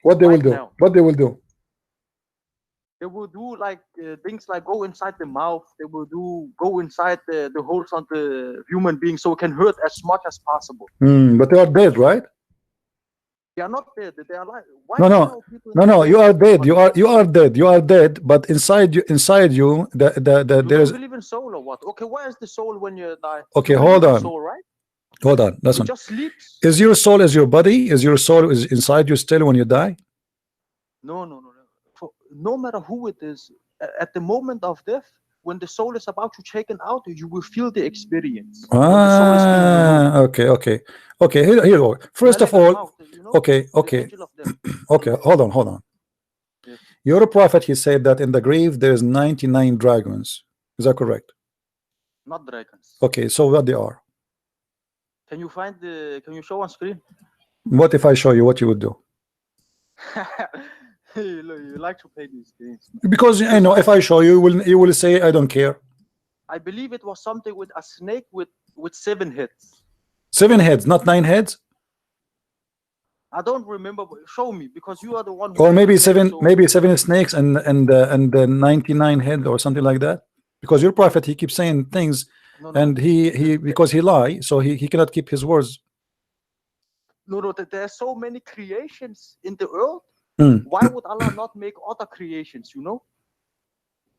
What they will do? What they will do? They will do like things like go inside the mouth. They will go inside the holes on the human being, so it can hurt as much as possible. But they are dead, right? They are not dead. They are alive. No. You are dead. You are dead. You are dead. But inside you, there is. You believe in soul or what? Okay, where is the soul when you die? Okay, hold on. Soul, right? Hold on, listen. Just sleeps. Is your soul as your body? Is your soul is inside you still when you die? No. No matter who it is, at the moment of death, when the soul is about to taken out, you will feel the experience. Okay. Here. First of all, okay. Hold on. Yes. Your prophet, he said that in the grave there is 99 dragons. Is that correct? Not dragons. Okay, so what they are? Can you show on screen? What if I show you? What you would do? You like to play these games. Because I know if I show you, you will say I don't care. I believe it was something with a snake with 7 heads. 7 heads, not 9 heads. I don't remember. Show me, because you are the one. Or maybe 7 snakes and 99 head or something like that. Because your prophet, he keeps saying things. No. And he because he lies, so he cannot keep his words. No, there are so many creations in the earth. Why would Allah not make other creations?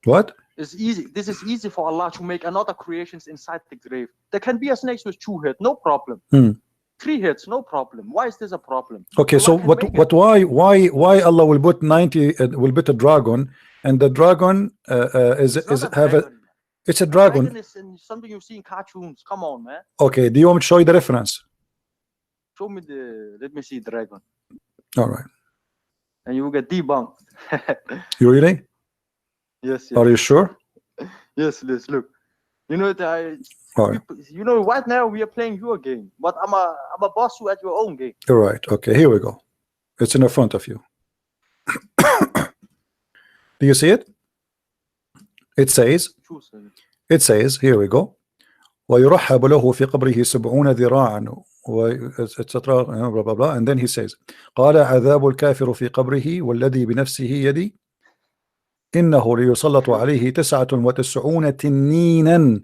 What? It's easy. This is easy for Allah to make another creations inside the grave. There can be a snake with 2 heads, no problem. 3 heads, no problem. Why is this a problem? Okay, Allah, so why Allah will put 90 will put a dragon and the dragon is It's not a have a, dragon. it's a A dragon. dragon is in something you see in cartoons. Come on, man. Okay, do you want me to show you the reference? Show me the. Let me see dragon, All right. and you will get debunked. You really? Yes. Are you sure? Yes. Let's look. You know that. All right. You know, right now we are playing your game, but I'm a boss you at your own game. All right. Okay, here we go. It's in the front of you. Do you see it? It says, here we go. ويرحب له في قبره 70 ذراعا etc. blah blah blah, and then he says قال عذاب الكافر في قبره والذي بنفسه يدي إنه ليسلط عليه 99 تنينا.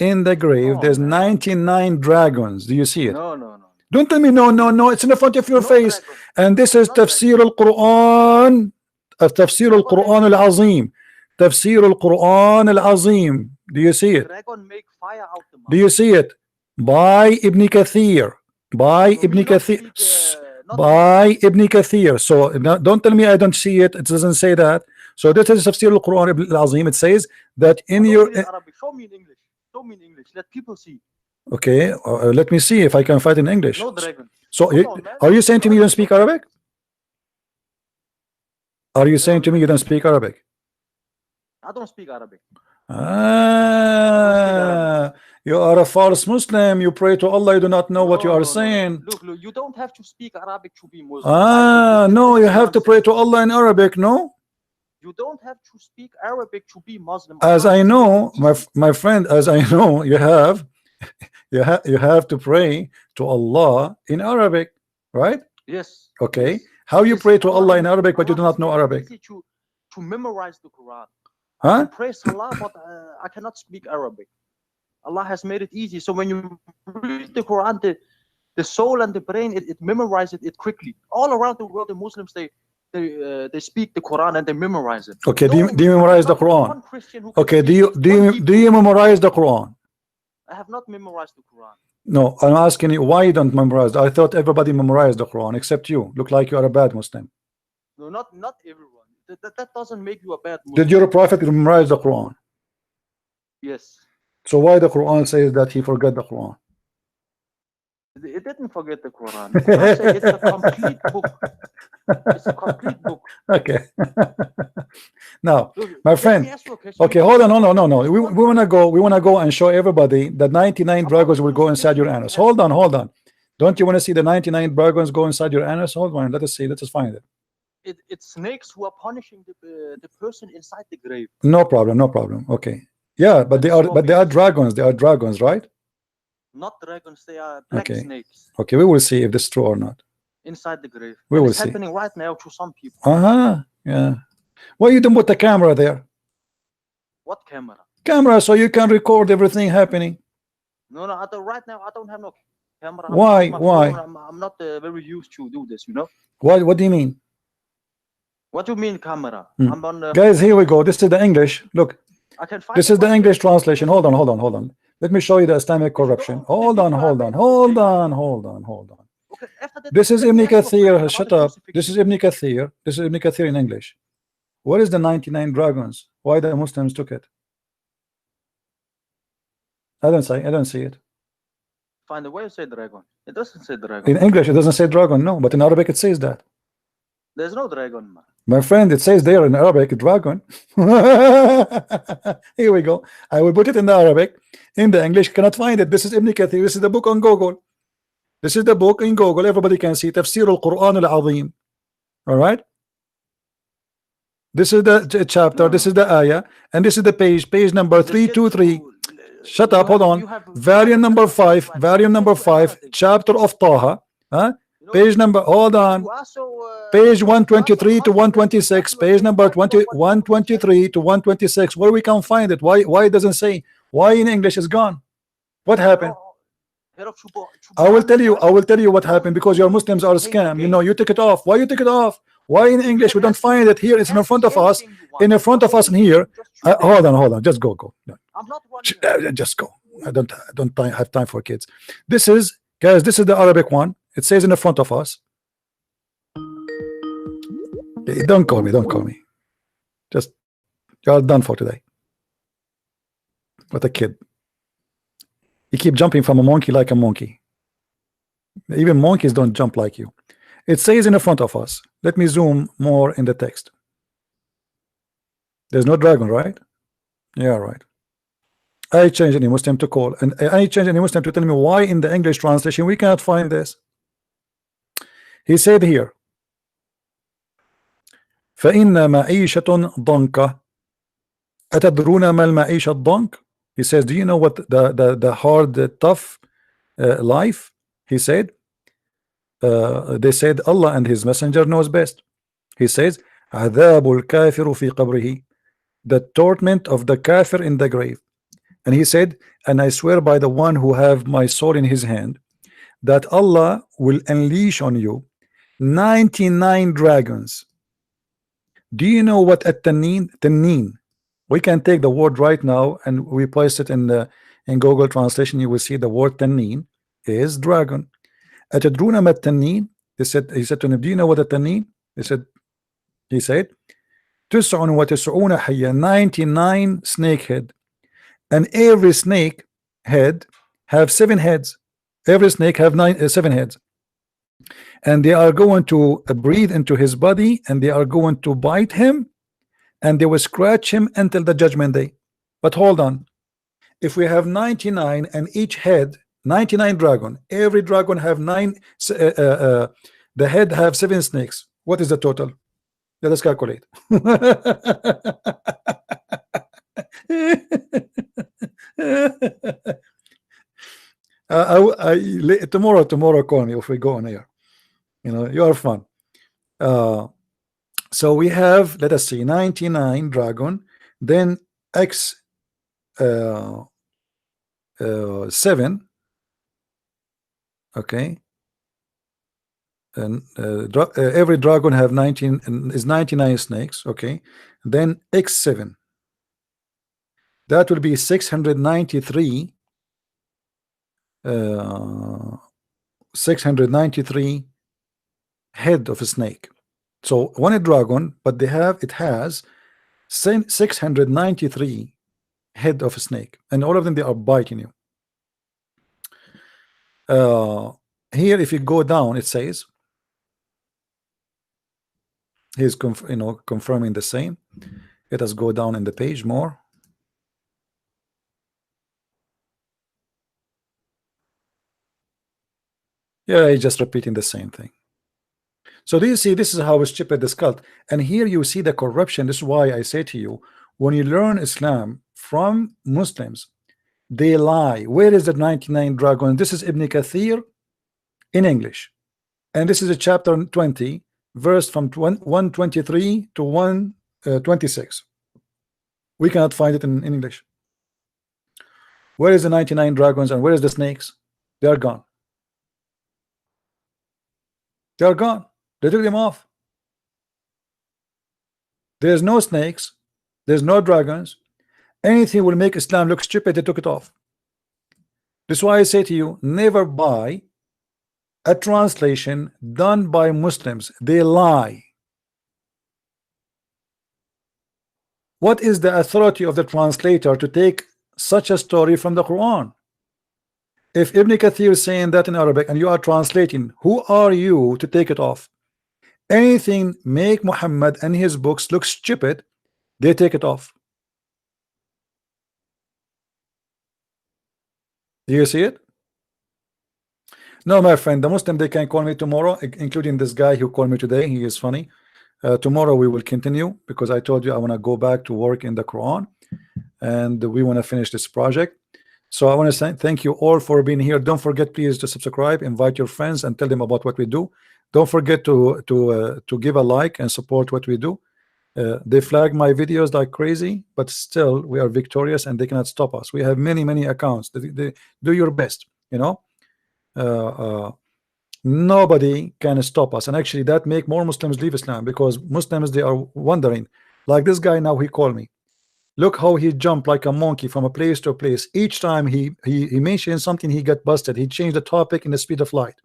In the grave there's 99 dragons. Do you see it? No. Don't tell me no, it's in the front of your face. Dragon. And this is تفسير القرآن, تفسير القرآن العظيم, تفسير القرآن العظيم. Do you see it? Dragon make fire out the mouth. Do you see it? By Ibn Kathir. By Ibn Kathir. By Ibn Kathir. So don't tell me I don't see it. It doesn't say that. So this is تفسير القرآن العظيم. It says that in your. Show me in English. Show me in English. Let people see. Okay, let me see if I can find in English. No dragon. So are you saying to me you don't speak Arabic? Are you saying to me you don't speak Arabic? I don't speak Arabic. You are a false Muslim. You pray to Allah. You do not know what you are saying. Look, you don't have to speak Arabic to be Muslim. No, you have to pray to Allah in Arabic. No. You don't have to speak Arabic to be Muslim. As I know, my friend, as I know, you have to pray to Allah in Arabic, right? Yes. Okay. How you pray to Allah in Arabic but you do not know Arabic? To memorize the Quran. Huh? I pray Salah, but I cannot speak Arabic. Allah has made it easy. So when you read the Quran, the soul and the brain, it memorizes it quickly. All around the world, the Muslims they speak the Quran and they memorize it. Okay. Do you memorize the Quran? Okay. Do you memorize the Quran? I have not memorized the Quran. No, I'm asking you why you don't memorize. I thought everybody memorized the Quran except you. Look like you are a bad Muslim. No, not everyone. That doesn't make you a bad Muslim. Did your prophet memorize the Quran? Yes. So why the Quran says that he forgot the Quran? It didn't forget the Quran. The Quran says it's a complete book. It's a complete book. Okay. Now, my friend. Okay, hold on. No. We wanna go and show everybody that 99 dragons will go inside your anus. Hold on. Don't you want to see the 99 dragons go inside your anus? Hold on. Let us see. Let us find it. It's snakes who are punishing the person inside the grave. No problem. Okay. Yeah, but they are dragons. They are dragons, right? Not dragons. They are black snakes. Okay, we will see if this is true or not. Inside the grave. We will it's see. Happening right now to some people. Yeah. Why you don't put the camera there? What camera? Camera, so you can record everything happening. No. Right now I don't have no camera. Why? I'm not very used to do this. You know. What do you mean? What do you mean camera? I'm on. Guys, here we go. This is the English. Look. I can find this is the English translation. Hold on. Let me show you the Islamic corruption. Hold on. Okay, this is Ibn Kathir. Shut up. This is Ibn Kathir. This is Ibn Kathir in English. What is the 99 dragons? Why the Muslims took it? I don't see it. Find the way you say dragon. It doesn't say dragon. In English, it doesn't say dragon. No, but in Arabic, it says that. There's no dragon, man. My friend, it says there in Arabic, dragon. Here we go. I will put it in the Arabic. In the English, cannot find it. This is Ibn Kathir. This is the book on Google. This is the book in Google. Everybody can see Tafsir al-Quran al-Azim. All right. This is the chapter. This is the ayah, and this is the page number 323. Shut up. Hold on. Variant number 5. Chapter of Taha. Page number. Hold on. Page 123 to 126. Page number 123 to 126. Where we can find it? Why it doesn't say? Why in English is gone? What happened? I will tell you what happened, because your Muslims are a scam. You know, you took it off. Why you took it off? Why in English we don't find it here? It's in front of us. In front of us in here. Hold on. Just go. I'm not running. Just go. I don't have time for kids. This is, guys, this is the Arabic one. It says in the front of us. Don't call me. Just You are done for today. What a kid. You keep jumping from a monkey like a monkey. Even monkeys don't jump like you. It says in the front of us. Let me zoom more in the text. There's no dragon, right? Yeah, right. I change any Muslim to call, and I change any Muslim to tell me why in the English translation we cannot find this. He said here, فإن معيشة ضنك. أتدرون ما المعيشة الضنك? He says, do you know what the hard, tough life? He said, they said Allah and His Messenger knows best. He says, عذاب الكافر في قبره, the torment of the kafir in the grave. And he said, and I swear by the one who have my soul in his hand, that Allah will unleash on you 99 dragons. Do you know what at-taneen? Taneen. We can take the word right now and we paste it in Google translation. You will see the word taneen is dragon. Atadruna mat taneen. He said to him, do you know what a taneen? He said 99 حية, 99 snake head, and every snake head have 7 heads. Every snake have 7 heads, and they are going to breathe into his body, and they are going to bite him, and they will scratch him until the judgment day. But hold on, if we have 99 and each head 99 dragon, every dragon have 9, the head have 7 snakes. What is the total? Let us calculate. Tomorrow call me if we go on air. You know, you are fun. So we have, let us see, 99 dragon, then x 7. Okay, and every dragon have 99 snakes. Okay, then x7, that will be 693 693 head of a snake. So one a dragon, but it has 693 head of a snake, and all of them, they are biting you. Here if you go down, it says he's confirming the same. Let us go down in the page more. Yeah, he's just repeating the same thing. So do you see, this is how stupid this cult. And here you see the corruption. This is why I say to you, when you learn Islam from Muslims, they lie. Where is the 99 dragon? This is Ibn Kathir in English, and this is a chapter 20, verse from 123 to 126. We cannot find it in English. Where is the 99 dragons and where is the snakes? They are gone. They are gone. They took them off. There's no snakes, there's no dragons. Anything will make Islam look stupid, they took it off. This is why I say to you, never buy a translation done by Muslims. They lie. What is the authority of the translator to take such a story from the Quran? If Ibn Kathir is saying that in Arabic and you are translating, who are you to take it off? Anything make Muhammad and his books look stupid, they take it off. Do you see it? No, my friend, the Muslim, they can call me tomorrow, including this guy who called me today. He is funny. Tomorrow we will continue, because I told you I want to go back to work in the Quran, and we want to finish this project. So I want to say thank you all for being here. Don't forget, please, to subscribe, invite your friends, and tell them about what we do. Don't forget to give a like and support what we do. They flag my videos like crazy, but still we are victorious and they cannot stop us. We have many accounts. They do your best, you know. Nobody can stop us, and actually that make more Muslims leave Islam, because Muslims, they are wondering, like this guy now, he called me. Look how he jumped like a monkey from a place to a place. Each time he mentioned something, he got busted. He changed the topic in the speed of light,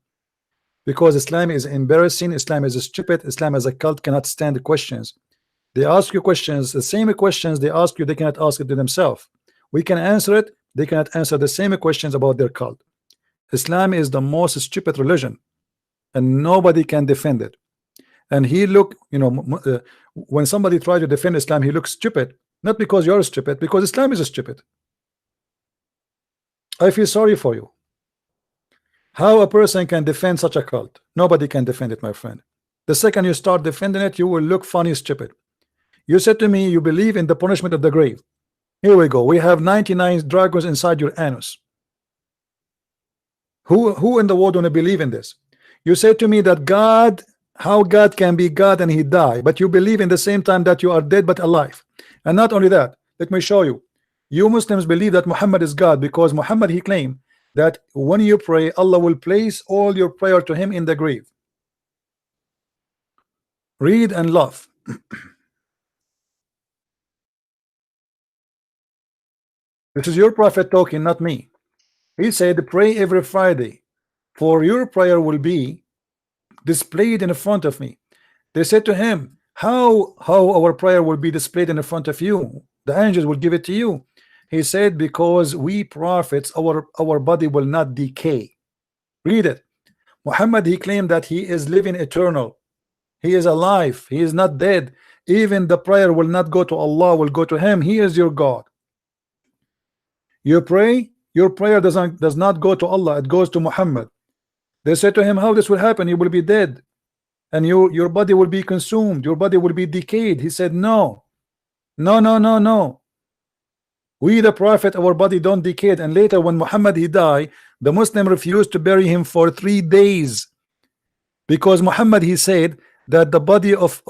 because Islam is embarrassing. Islam is stupid. Islam as a cult cannot stand the questions. They ask you questions, the same questions they ask you, they cannot ask it to themselves. We can answer it, they cannot answer the same questions about their cult. Islam is the most stupid religion, and nobody can defend it. And he look, you know, when somebody tries to defend Islam, he looks stupid, not because you're stupid, because Islam is stupid. I feel sorry for you. How a person can defend such a cult? Nobody can defend it, my friend. The second you start defending it, you will look funny, stupid. You said to me you believe in the punishment of the grave. Here we go. We have 99 dragons inside your anus. Who in the world want to believe in this? You said to me that God, how God can be God and he died, but you believe in the same time that you are dead but alive. And not only that, let me show you. You Muslims believe that Muhammad is God because Muhammad, he claimed that when you pray, Allah will place all your prayer to him in the grave. Read and laugh. This is your prophet talking, not me. He said, pray every Friday, for your prayer will be displayed in front of me. They said to him, how our prayer will be displayed in front of you? The angels will give it to you. He said, because we prophets, our body will not decay. Read it. Muhammad, he claimed that he is living eternal. He is alive. He is not dead. Even the prayer will not go to Allah, will go to him. He is your God. You pray, your prayer does not go to Allah, it goes to Muhammad. They said to him, how this will happen? You will be dead, and your body will be consumed, your body will be decayed. He said, no. We the prophet, our body don't decay. And later when Muhammad he died, the Muslim refused to bury him for 3 days, because Muhammad he said that the body of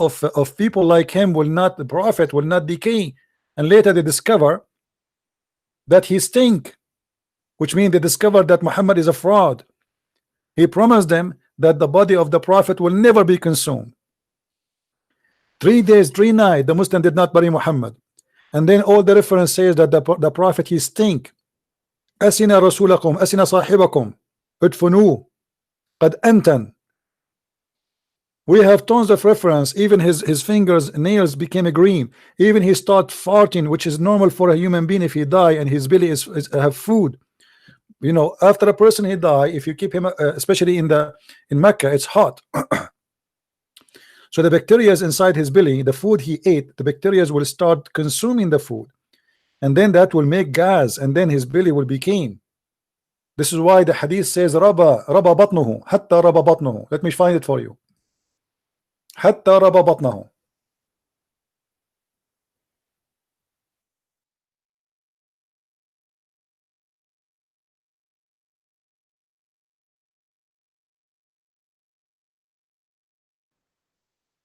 people like him will not, the prophet will not decay. And later they discover that he stink, which means they discovered that Muhammad is a fraud. He promised them that the body of the prophet will never be consumed. 3 days, 3 nights, the Muslim did not bury Muhammad. And then all the reference says that the prophet he stink. Asina rasulakum, asina sahibakum, udfunu, qad antan. We have tons of reference. Even his fingers, nails became green. Even he start farting, which is normal for a human being if he die and his belly is have food. You know, after a person he die, if you keep him, especially in Mecca, it's hot. So the bacteria inside his belly, the food he ate, the bacteria will start consuming the food, and then that will make gas, and then his belly will become. This is why the hadith says raba batnuhu hatta raba batnuhu. Let me find it for you. Hatta raba batnahu.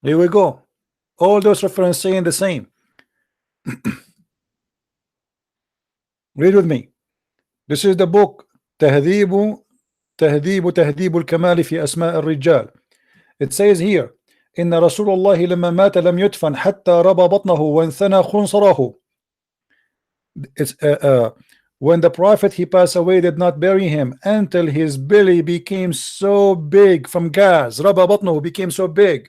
Here we go. All those references saying the same. Read with me. This is the book تهذيب الكمال في أسماء الرجال. It says here, إن رسول الله لما مات لم يدفن حتى ربى بطنه وانثنى خنصره. It's when the prophet he passed away, did not bury him until his belly became so big from gas. ربى بطنه became so big.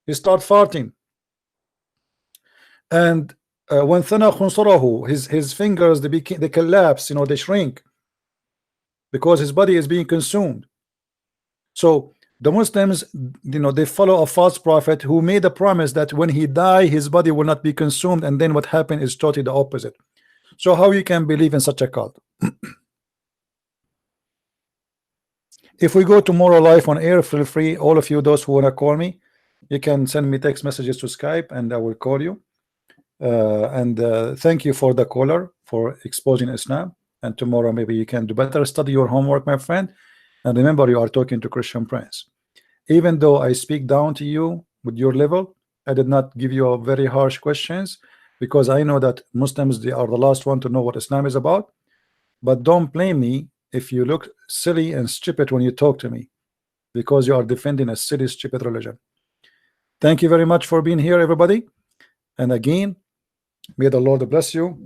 He start farting. And when thana khunsarahu, his fingers they collapse, you know, they shrink because his body is being consumed. So the Muslims, you know, they follow a false prophet who made a promise that when he die his body will not be consumed, and then what happened is totally the opposite. So how you can believe in such a cult? If we go tomorrow live on air, feel free, all of you those who want to call me, you can send me text messages to Skype and I will call you. Thank you for the caller for exposing Islam, and tomorrow maybe you can do better. Study your homework, my friend, and remember you are talking to Christian Prince. Even though I speak down to you with your level, I did not give you a very harsh questions, because I know that Muslims, they are the last one to know what Islam is about. But don't blame me if you look silly and stupid when you talk to me, because you are defending a silly, stupid religion. Thank you very much for being here, everybody. And again, may the Lord bless you,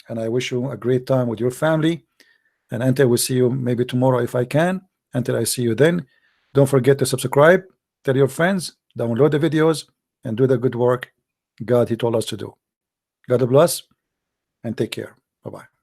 and I wish you a great time with your family. And until we see you maybe tomorrow if I can, until I see you then, don't forget to subscribe, tell your friends, download the videos, and do the good work. God He told us to do. God bless and take care. Bye-bye.